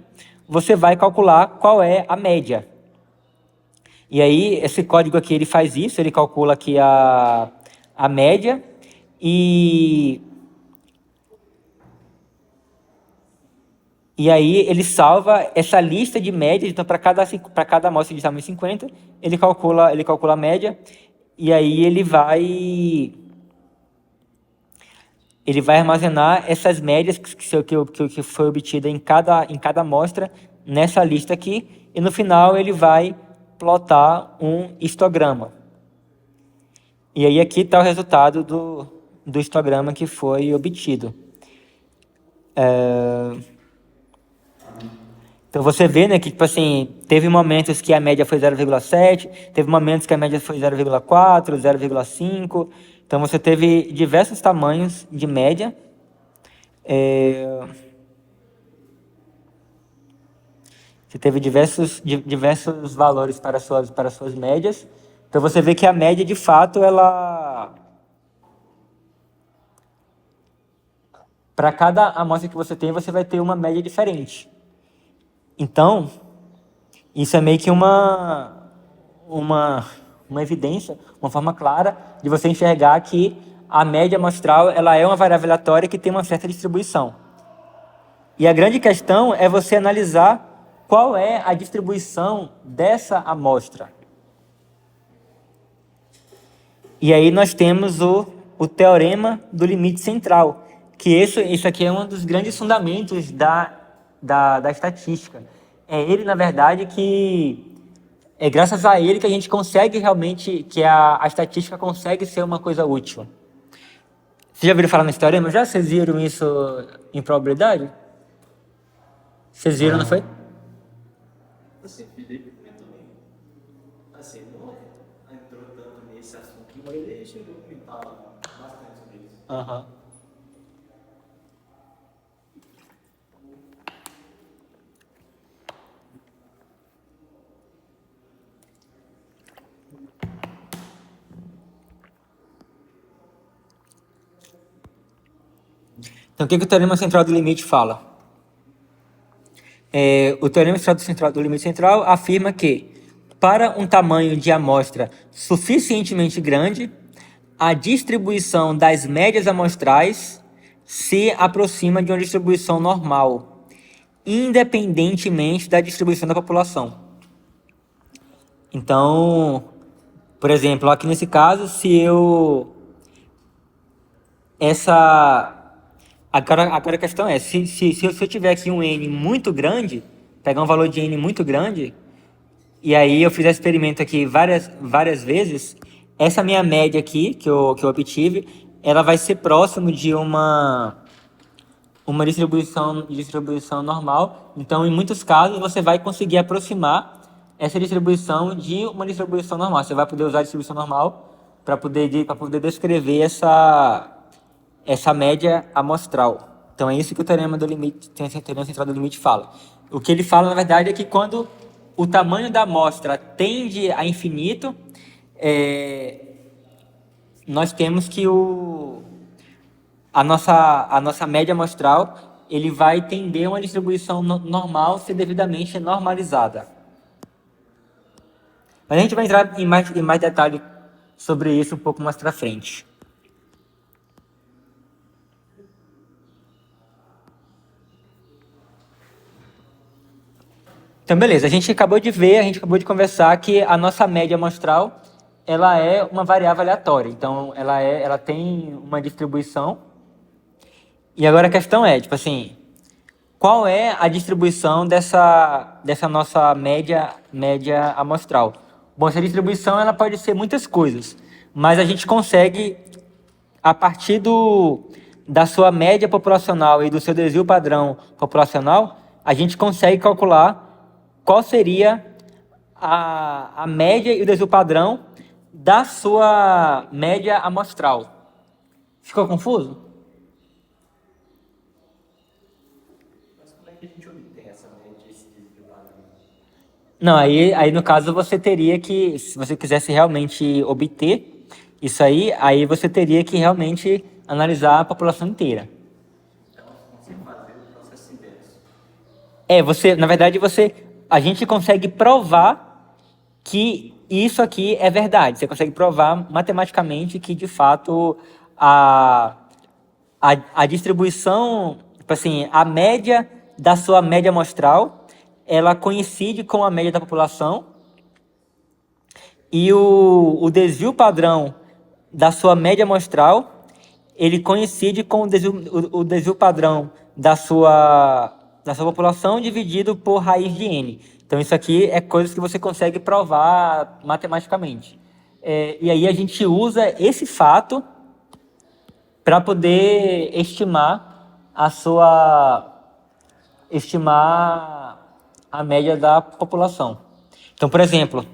Speaker 1: você vai calcular qual é a média. E aí, esse código aqui, ele faz isso, ele calcula aqui a média, E aí ele salva essa lista de médias. Então, para cada amostra de tamanho 50, ele calcula a média, e aí ele vai armazenar essas médias que foi obtida em cada amostra nessa lista aqui, e no final ele vai plotar um histograma. E aí aqui está o resultado do histograma que foi obtido. Então, você vê, né, que, tipo assim, teve momentos que a média foi 0,7, teve momentos que a média foi 0,4, 0,5. Então, você teve diversos tamanhos de média. Você teve diversos valores para suas médias. Então, você vê que a média, de fato, para cada amostra que você tem, você vai ter uma média diferente. Então, isso é meio que uma evidência, uma forma clara de você enxergar que a média amostral ela é uma variável aleatória que tem uma certa distribuição. E a grande questão é você analisar qual é a distribuição dessa amostra. E aí nós temos o teorema do limite central, que isso aqui é um dos grandes fundamentos da estatística. É ele, na verdade, que é graças a ele que a gente consegue realmente, que a estatística consegue ser uma coisa útil. Vocês já ouviram falar nesse teorema? Já? Vocês viram isso em probabilidade? Vocês viram, não foi?
Speaker 2: Assim, Felipe comentou bem. Assim, não entrou tanto nesse assunto, mas ele chegou a comentar bastante sobre isso.
Speaker 1: Aham. Então, o que o teorema central do limite fala? O teorema central do limite central afirma que, para um tamanho de amostra suficientemente grande, a distribuição das médias amostrais se aproxima de uma distribuição normal, independentemente da distribuição da população. Então, por exemplo, aqui nesse caso, agora a questão é, se eu tiver aqui um N muito grande, pegar um valor de N muito grande, e aí eu fizer experimento aqui várias vezes, essa minha média aqui, que eu obtive, ela vai ser próximo de uma distribuição normal. Então, em muitos casos, você vai conseguir aproximar essa distribuição de uma distribuição normal. Você vai poder usar a distribuição normal para poder descrever essa média amostral. Então é isso que o teorema central do limite fala. O que ele fala, na verdade, é que quando o tamanho da amostra tende a infinito, nós temos que a nossa média amostral ele vai tender a uma distribuição normal ser devidamente normalizada. Mas a gente vai entrar em mais detalhe sobre isso um pouco mais para frente. Então, beleza, a gente acabou de conversar que a nossa média amostral, ela é uma variável aleatória. Então, ela tem uma distribuição. E agora a questão é, tipo assim, qual é a distribuição dessa nossa média amostral? Bom, essa distribuição ela pode ser muitas coisas, mas a gente consegue, a partir da sua média populacional e do seu desvio padrão populacional, a gente consegue calcular qual seria a média e o desvio padrão da sua média amostral. Ficou confuso?
Speaker 2: Mas como é que a gente obtém essa média e esse desvio padrão?
Speaker 1: Não, aí no caso você teria que, se você quisesse realmente obter isso aí você teria que realmente analisar a população inteira.
Speaker 2: Então, você fazer o processo inverso.
Speaker 1: Na verdade, a gente consegue provar que isso aqui é verdade. Você consegue provar matematicamente que, de fato, a distribuição, tipo assim, a média da sua média amostral, ela coincide com a média da população e o desvio padrão da sua média amostral, ele coincide com o desvio padrão da sua população dividido por raiz de n. Então, isso aqui é coisas que você consegue provar matematicamente. E aí a gente usa esse fato para poder estimar a média da população. Então, por exemplo,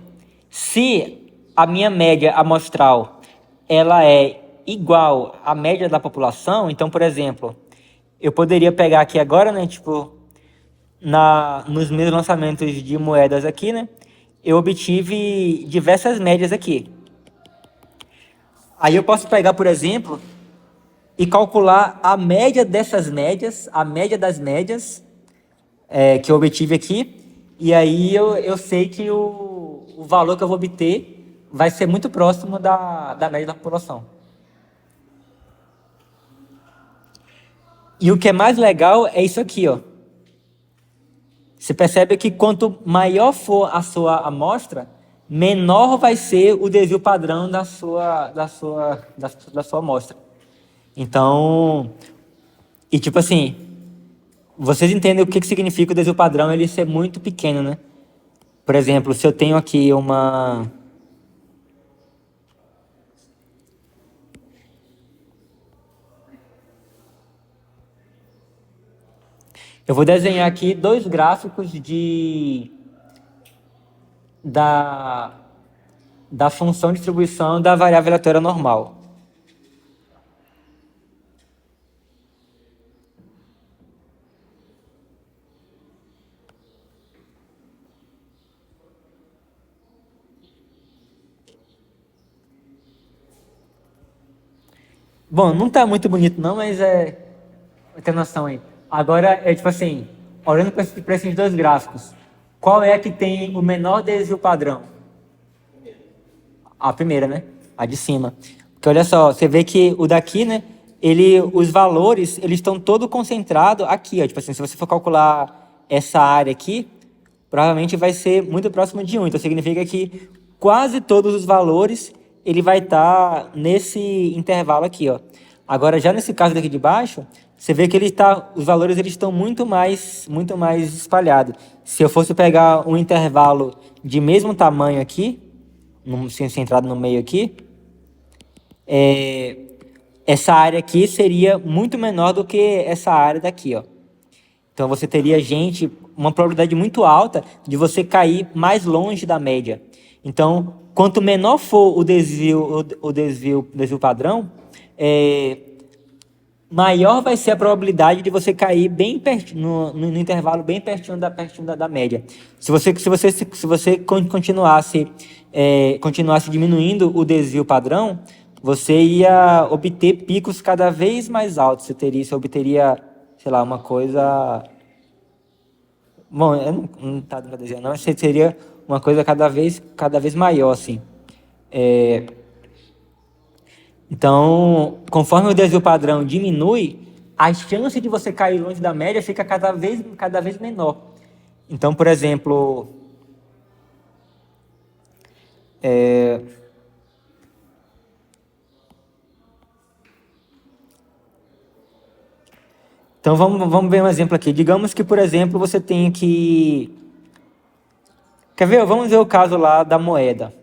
Speaker 1: se a minha média amostral ela é igual à média da população, então, por exemplo, eu poderia pegar aqui agora, né, tipo, nos meus lançamentos de moedas aqui, né, eu obtive diversas médias aqui. Aí eu posso pegar, por exemplo, e calcular a média dessas médias, a média das médias que eu obtive aqui, e aí eu sei que o valor que eu vou obter vai ser muito próximo da média da população. E o que é mais legal é isso aqui, ó. Você percebe que quanto maior for a sua amostra, menor vai ser o desvio padrão da sua amostra. Então, e tipo assim, vocês entendem o que significa o desvio padrão ele ser muito pequeno, né? Por exemplo, se eu tenho aqui uma... Eu vou desenhar aqui dois gráficos da, da função de distribuição da variável aleatória normal. Bom, não tá muito bonito não, mas vai ter noção aí. Agora, é tipo assim, olhando para esses dois gráficos, qual é a que tem o menor desvio padrão? A primeira, né? A de cima. Porque olha só, você vê que o daqui, né? Os valores, eles estão todos concentrados aqui, ó. Tipo assim, se você for calcular essa área aqui, provavelmente vai ser muito próximo de 1. Então, significa que quase todos os valores, ele vai estar nesse intervalo aqui, ó. Agora, já nesse caso daqui de baixo, você vê que os valores eles estão muito mais espalhados. Se eu fosse pegar um intervalo de mesmo tamanho aqui, centrado no meio aqui, essa área aqui seria muito menor do que essa área daqui, ó. Então você teria uma probabilidade muito alta de você cair mais longe da média. Então, quanto menor for o desvio padrão, maior vai ser a probabilidade de você cair bem pertinho, no intervalo bem pertinho da média. Se você continuasse diminuindo o desvio padrão, você ia obter picos cada vez mais altos. Você obteria, sei lá, uma coisa... Bom, eu não tá dando pra desenhar, não, mas seria uma coisa cada vez maior, assim. Então, conforme o desvio padrão diminui, a chance de você cair longe da média fica cada vez menor. Então, por exemplo, então vamos ver um exemplo aqui. Digamos que, por exemplo, você tem que... Quer ver? Vamos ver o caso lá da moeda.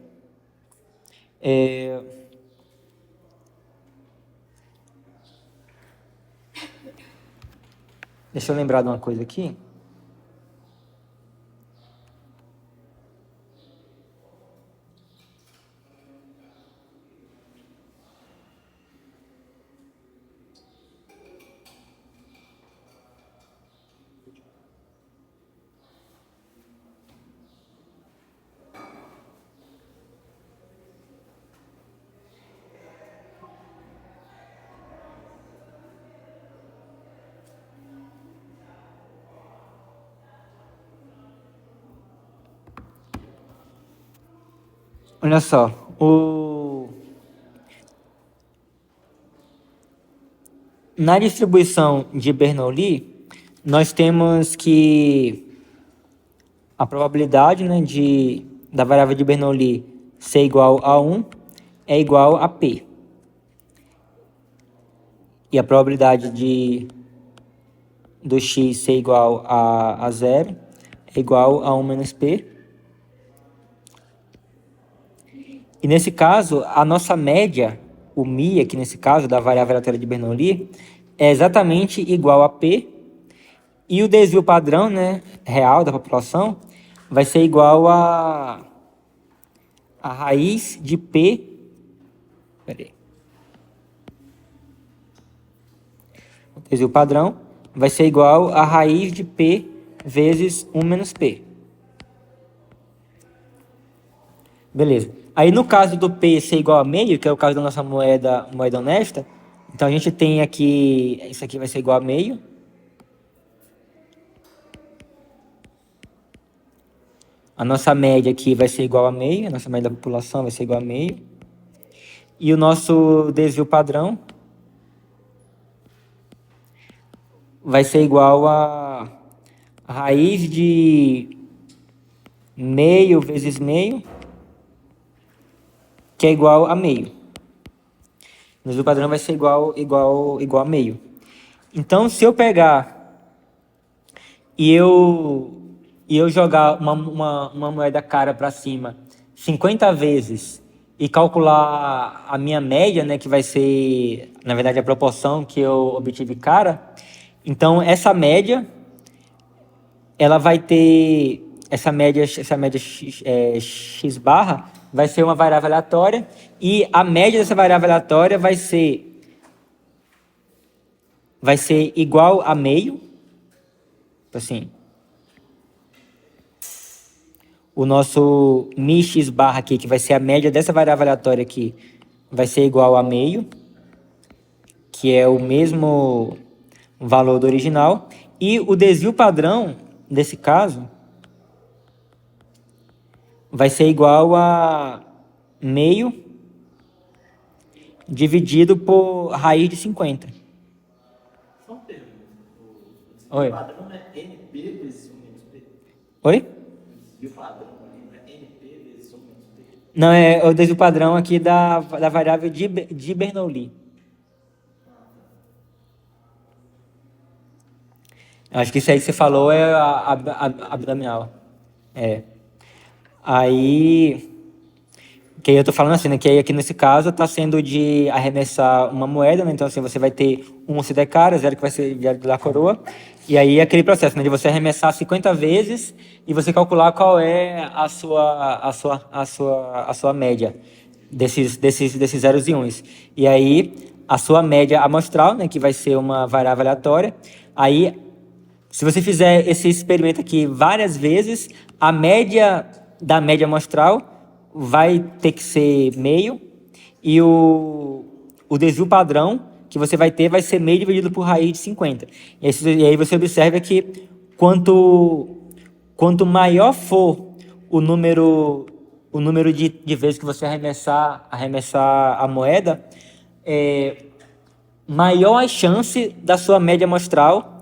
Speaker 1: Deixa eu lembrar de uma coisa aqui. Olha só, na distribuição de Bernoulli, nós temos que a probabilidade, né, da variável de Bernoulli ser igual a 1 é igual a P. E a probabilidade do x ser igual a 0 é igual a 1 menos P. E nesse caso, a nossa média, o μ aqui nesse caso, da variável aleatória de Bernoulli, é exatamente igual a P. E o desvio padrão, né, real da população vai ser igual a raiz de P. Peraí. O desvio padrão vai ser igual a raiz de P vezes 1 menos P. Beleza. Aí no caso do P ser igual a meio, que é o caso da nossa moeda honesta, então a gente tem aqui, isso aqui vai ser igual a meio. A nossa média aqui vai ser igual a meio, a nossa média da população vai ser igual a meio. E o nosso desvio padrão vai ser igual a raiz de meio vezes meio, que é igual a meio. O desvio padrão vai ser igual a meio. Então, se eu pegar e eu jogar uma moeda cara para cima 50 vezes e calcular a minha média, né, que vai ser, na verdade, a proporção que eu obtive cara, então essa média, ela vai ter, essa média x barra vai ser uma variável aleatória e a média dessa variável aleatória vai ser igual a meio, assim, o nosso mi x barra aqui, que vai ser a média dessa variável aleatória aqui, vai ser igual a meio, que é o mesmo valor do original, e o desvio padrão, nesse caso, vai ser igual a meio dividido por raiz de 50.
Speaker 2: Só uma pergunta. O
Speaker 1: Oi?
Speaker 2: desvio padrão é NP vezes 1 menos P?
Speaker 1: Oi?
Speaker 2: O desvio padrão ali não é NP vezes 1 menos P?
Speaker 1: Não, é o desvio padrão aqui da variável de Bernoulli. Acho que isso aí que você falou é a abdominal. É. Aí, que aí eu tô falando assim, né? Que aí aqui nesse caso tá sendo de arremessar uma moeda, né? Então assim, você vai ter um se der cara, zero que vai ser zero da coroa. E aí aquele processo, né? De você arremessar 50 vezes e você calcular qual é a sua média desses zeros e uns. E aí a sua média amostral, né? Que vai ser uma variável aleatória. Aí se você fizer esse experimento aqui várias vezes, a média da média amostral vai ter que ser meio e o desvio padrão que você vai ter vai ser meio dividido por raiz de 50. E aí você observa que quanto maior for o número de vezes que você arremessar a moeda, maior a chance da sua média amostral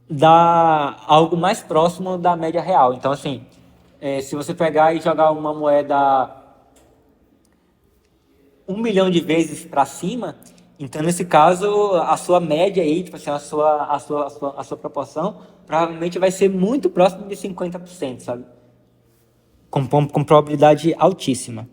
Speaker 1: dar algo mais próximo da média real. Então, assim, se você pegar e jogar uma moeda 1 milhão de vezes para cima, então, nesse caso, a sua média aí, tipo assim, a sua proporção, provavelmente vai ser muito próximo de 50%, sabe? Com probabilidade altíssima.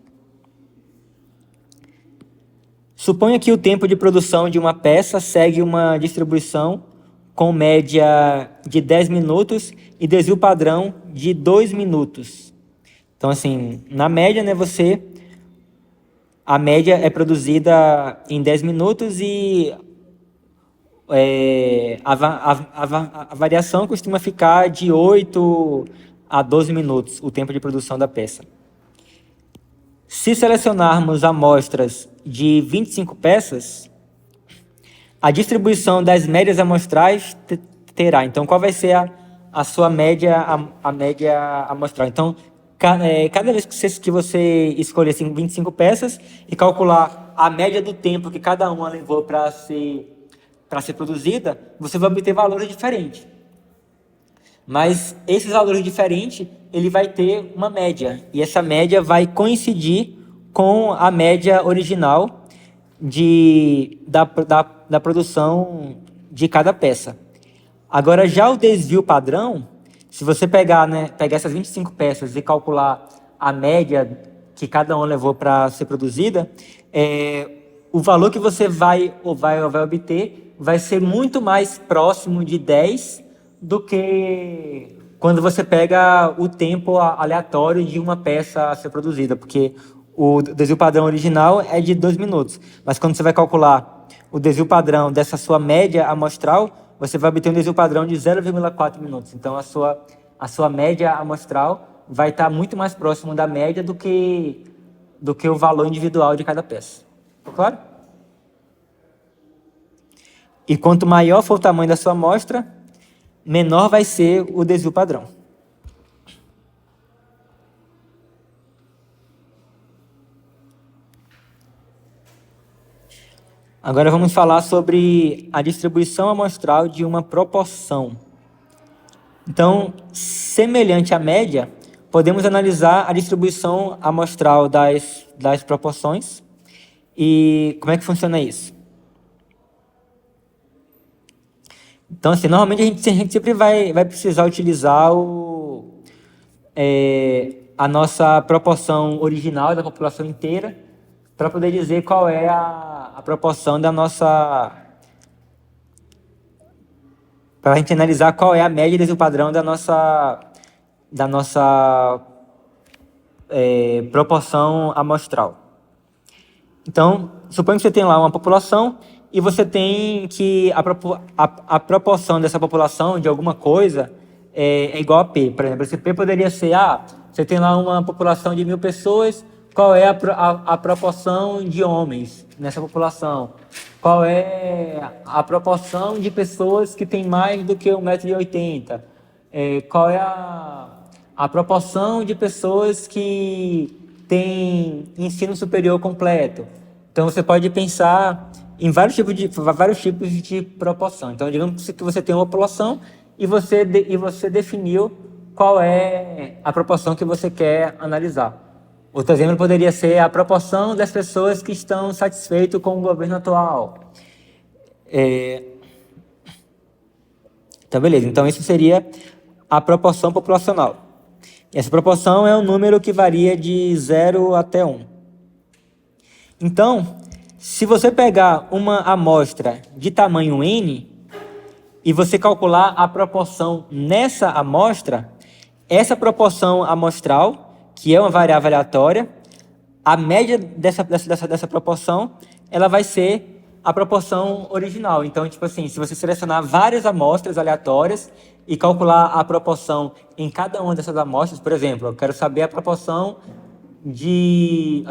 Speaker 1: Suponha que o tempo de produção de uma peça segue uma distribuição com média de 10 minutos e desvio padrão de 2 minutos. Então, assim, na média, né, a média é produzida em 10 minutos e a variação costuma ficar de 8 a 12 minutos, o tempo de produção da peça. Se selecionarmos amostras de 25 peças, a distribuição das médias amostrais terá. Então, qual vai ser a sua média, a média amostral? Então, cada vez que você escolher assim, 25 peças e calcular a média do tempo que cada uma levou para ser produzida, você vai obter valores diferentes. Mas esses valores diferentes, ele vai ter uma média. E essa média vai coincidir com a média original da produção de cada peça. Agora, já o desvio padrão, se você pegar essas 25 peças e calcular a média que cada uma levou para ser produzida, o valor que você vai obter vai ser muito mais próximo de 10 do que quando você pega o tempo aleatório de uma peça a ser produzida, porque o desvio padrão original é de 2 minutos, mas quando você vai calcular o desvio padrão dessa sua média amostral, você vai obter um desvio padrão de 0,4 minutos. Então, a sua média amostral vai estar muito mais próximo da média do que o valor individual de cada peça. Ficou claro? E quanto maior for o tamanho da sua amostra, menor vai ser o desvio padrão. Agora vamos falar sobre a distribuição amostral de uma proporção. Então, semelhante à média, podemos analisar a distribuição amostral das proporções. E como é que funciona isso? Então, assim, normalmente a gente sempre vai precisar utilizar a nossa proporção original da população inteira para poder dizer qual é a proporção da nossa... Para a gente analisar qual é a média desde o padrão da nossa proporção amostral. Então, suponha que você tem lá uma população e você tem que a proporção dessa população de alguma coisa é igual a P. Por exemplo, esse P poderia ser, você tem lá uma população de 1000 pessoas, qual é a proporção de homens nessa população? Qual é a proporção de pessoas que têm mais do que 1,80 m? Qual é a proporção de pessoas que têm ensino superior completo? Então, você pode pensar em vários tipos de proporção. Então, digamos que você tem uma população e você definiu qual é a proporção que você quer analisar. Outro exemplo poderia ser a proporção das pessoas que estão satisfeitas com o governo atual. Então, beleza. Então, isso seria a proporção populacional. Essa proporção é um número que varia de 0 até 1. Então, se você pegar uma amostra de tamanho n e você calcular a proporção nessa amostra, essa proporção amostral, que é uma variável aleatória, a média dessa proporção, ela vai ser a proporção original. Então, tipo assim, se você selecionar várias amostras aleatórias e calcular a proporção em cada uma dessas amostras, por exemplo, eu quero saber a proporção de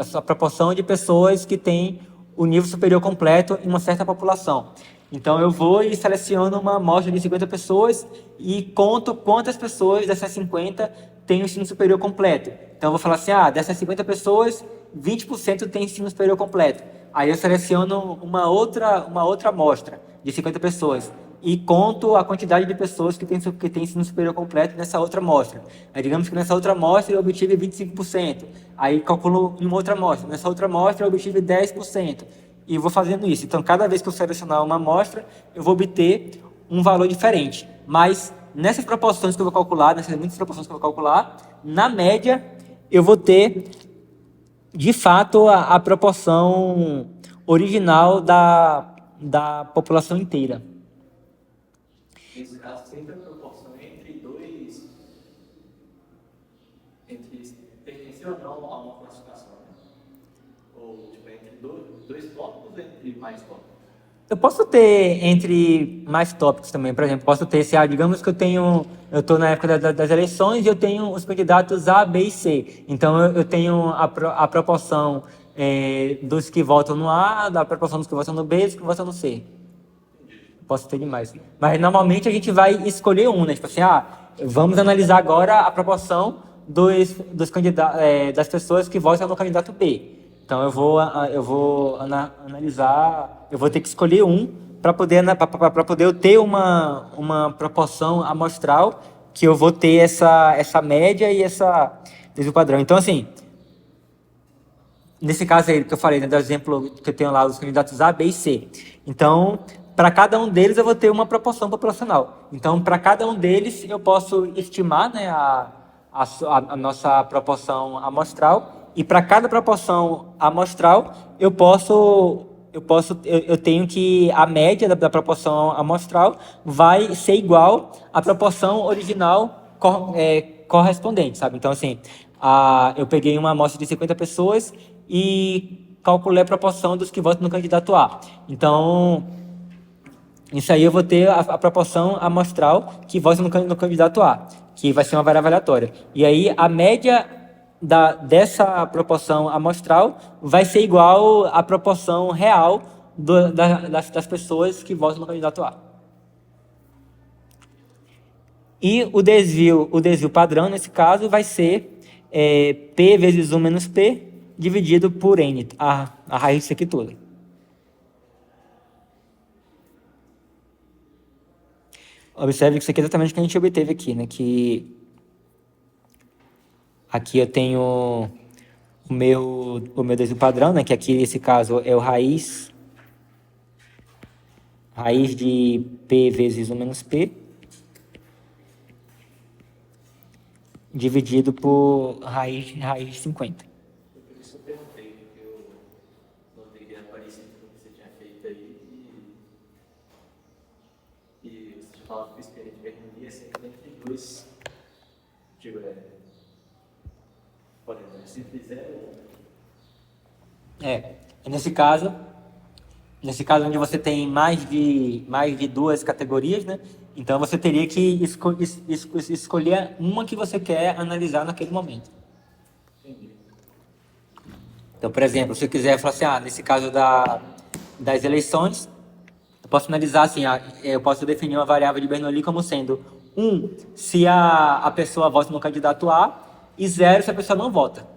Speaker 1: pessoas que têm o nível superior completo em uma certa população. Então, eu vou e seleciono uma amostra de 50 pessoas e conto quantas pessoas dessas 50 têm o ensino superior completo. Então, eu vou falar assim, dessas 50 pessoas, 20% têm ensino superior completo. Aí eu seleciono uma outra amostra de 50 pessoas e conto a quantidade de pessoas que têm ensino superior completo nessa outra amostra. Aí, digamos que nessa outra amostra eu obtive 25%. Aí calculo em uma outra amostra. Nessa outra amostra eu obtive 10%. E vou fazendo isso. Então, cada vez que eu selecionar uma amostra, eu vou obter um valor diferente. Mas nessas proporções que eu vou calcular, nessas muitas proporções que eu vou calcular, na média, eu vou ter, de fato, a proporção original da população inteira.
Speaker 2: Nesse caso, sempre a proporção pertencer ou não a uma classificação, né? Ou tipo, entre dois tópicos ou entre mais tópicos?
Speaker 1: Eu posso ter entre mais tópicos também, por exemplo, posso ter, digamos que eu estou na época das eleições e eu tenho os candidatos A, B e C. Então, eu tenho a proporção dos que votam no A, da proporção dos que votam no B e dos que votam no C. Posso ter demais. Mas, normalmente, a gente vai escolher um, né? Tipo assim, vamos analisar agora a proporção dos candidatos, das pessoas que votam no candidato B. Então, eu vou analisar, eu vou ter que escolher um para poder eu ter uma proporção amostral que eu vou ter essa média e esse padrão. Então, assim, nesse caso aí que eu falei, né, do exemplo que eu tenho lá, os candidatos A, B e C. Então, para cada um deles eu vou ter uma proporção populacional. Então, para cada um deles eu posso estimar, né, a nossa proporção amostral. E para cada proporção amostral, eu tenho que a média da proporção amostral vai ser igual à proporção original correspondente, sabe? Então, assim, eu peguei uma amostra de 50 pessoas e calculei a proporção dos que votam no candidato A. Então, isso aí eu vou ter a proporção amostral que vota no candidato A, que vai ser uma variável aleatória. E aí, a média dessa proporção amostral vai ser igual à proporção real das pessoas que votam no candidato A. E o desvio padrão, nesse caso, vai ser P vezes 1 menos P dividido por N, a raiz disso aqui tudo. Observe que isso aqui é exatamente o que a gente obteve aqui, né? Que aqui eu tenho o meu desvio padrão, né? Que aqui, nesse caso, é o raiz de P vezes 1 menos P, dividido por raiz de 50.
Speaker 2: Foi por isso que eu perguntei, porque eu notei que era parecido com o que você tinha feito aí e você tinha falado que o espelho de Bernoulli é sempre entre dois, tipo, por exemplo, sempre 0 ou 1.
Speaker 1: Nesse caso onde você tem mais de duas categorias, né? Então você teria que escolher uma que você quer analisar naquele momento.
Speaker 2: Entendi.
Speaker 1: Então, por exemplo, se eu quiser falar assim, nesse caso das eleições, eu posso analisar assim, eu posso definir uma variável de Bernoulli como sendo 1, se a pessoa vota no candidato A, e 0 se a pessoa não vota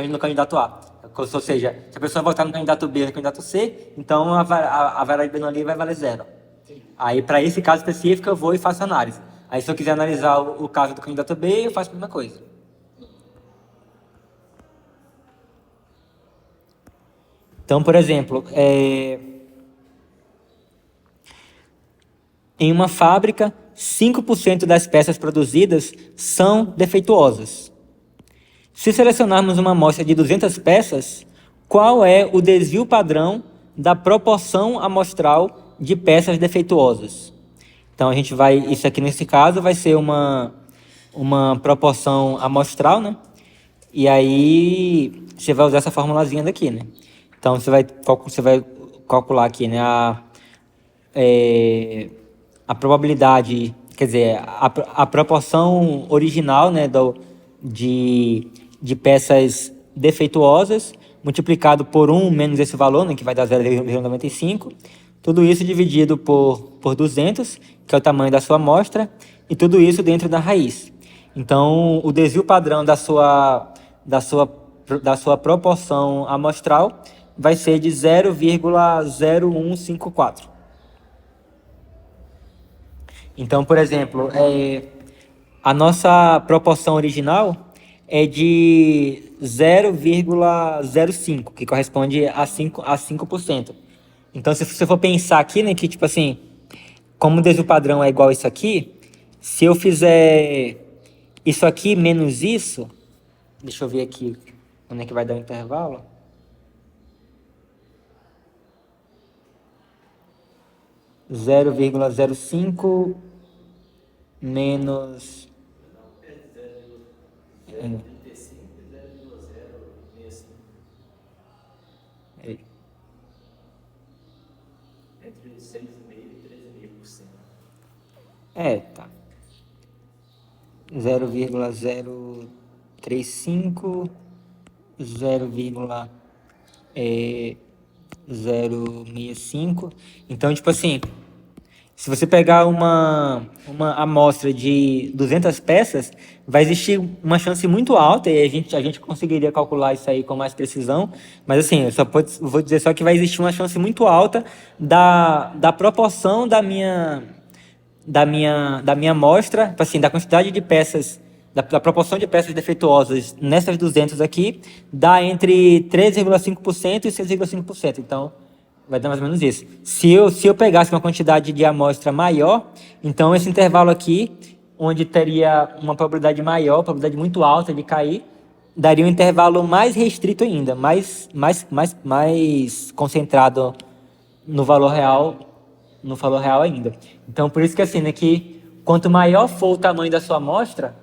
Speaker 1: no candidato A. Ou seja, se a pessoa votar no candidato B ou no candidato C, então a variável de Bernoulli vai valer 0. Aí, para esse caso específico, eu vou e faço análise. Aí, se eu quiser analisar o caso do candidato B, eu faço a mesma coisa. Então, por exemplo, em uma fábrica, 5% das peças produzidas são defeituosas. Se selecionarmos uma amostra de 200 peças, qual é o desvio padrão da proporção amostral de peças defeituosas? Então, a gente vai, isso aqui nesse caso vai ser uma proporção amostral, né? E aí, você vai usar essa formulazinha daqui, né? Então, você vai calcular aqui, né? A probabilidade, quer dizer, a proporção original, né, de peças defeituosas, multiplicado por 1 menos esse valor, né, que vai dar 0,95, tudo isso dividido por 200, que é o tamanho da sua amostra, e tudo isso dentro da raiz. Então, o desvio padrão da sua proporção amostral vai ser de 0,0154. Então, por exemplo, a nossa proporção original é de 0,05, que corresponde a 5%. Então, se você for pensar aqui, né, que tipo assim, como o desvio padrão é igual a isso aqui, se eu fizer isso aqui menos isso, deixa eu ver aqui onde é que vai dar o intervalo. Zero vírgula 0,05 menos
Speaker 2: 35 e 0,065. Entre 6,5% e 13,5%.
Speaker 1: Tá. 0,035, 0,065. Então, tipo assim, se você pegar uma amostra de 200 peças, vai existir uma chance muito alta, e a gente conseguiria calcular isso aí com mais precisão, mas assim, eu vou dizer só que vai existir uma chance muito alta da proporção da minha amostra, assim, da quantidade de peças, da proporção de peças defeituosas nessas 200 aqui, dá entre 3,5% e 6,5%. Então, vai dar mais ou menos isso. Se eu pegasse uma quantidade de amostra maior, então esse intervalo aqui, onde teria uma probabilidade maior, probabilidade muito alta de cair, daria um intervalo mais restrito ainda, mais concentrado no valor real ainda. Então, por isso que assim, né, que quanto maior for o tamanho da sua amostra,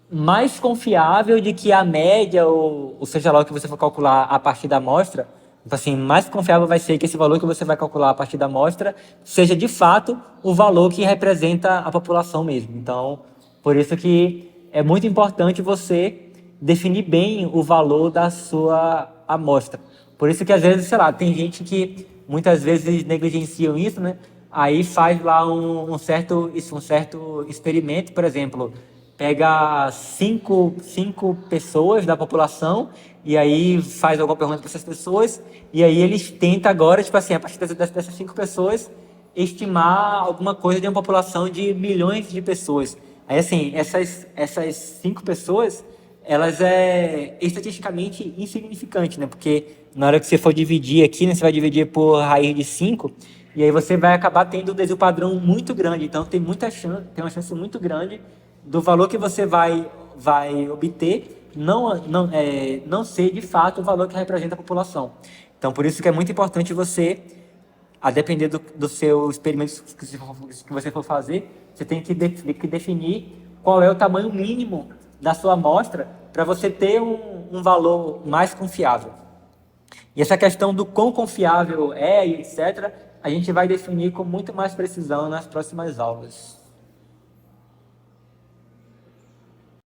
Speaker 1: mais confiável de que a média, ou seja lá o que você for calcular a partir da amostra, assim, mais confiável vai ser que esse valor que você vai calcular a partir da amostra seja de fato o valor que representa a população mesmo. Então, por isso que é muito importante você definir bem o valor da sua amostra. Por isso que às vezes, sei lá, tem gente que muitas vezes negligenciam isso, né? Aí faz lá um certo experimento, por exemplo, pega cinco pessoas da população e aí faz alguma pergunta para essas pessoas e aí eles tentam agora, tipo assim, a partir dessas 5 pessoas, estimar alguma coisa de uma população de milhões de pessoas. Aí, assim, essas 5 pessoas, elas é estatisticamente insignificante, né? Porque na hora que você for dividir aqui, né, você vai dividir por raiz de 5, e aí você vai acabar tendo um desvio padrão muito grande. Então, tem uma chance muito grande do valor que você vai obter não ser, de fato, o valor que representa a população. Então, por isso que é muito importante você, a depender do seu experimento que você for fazer, você tem que definir qual é o tamanho mínimo da sua amostra para você ter um valor mais confiável. E essa questão do quão confiável é e etc., a gente vai definir com muito mais precisão nas próximas aulas.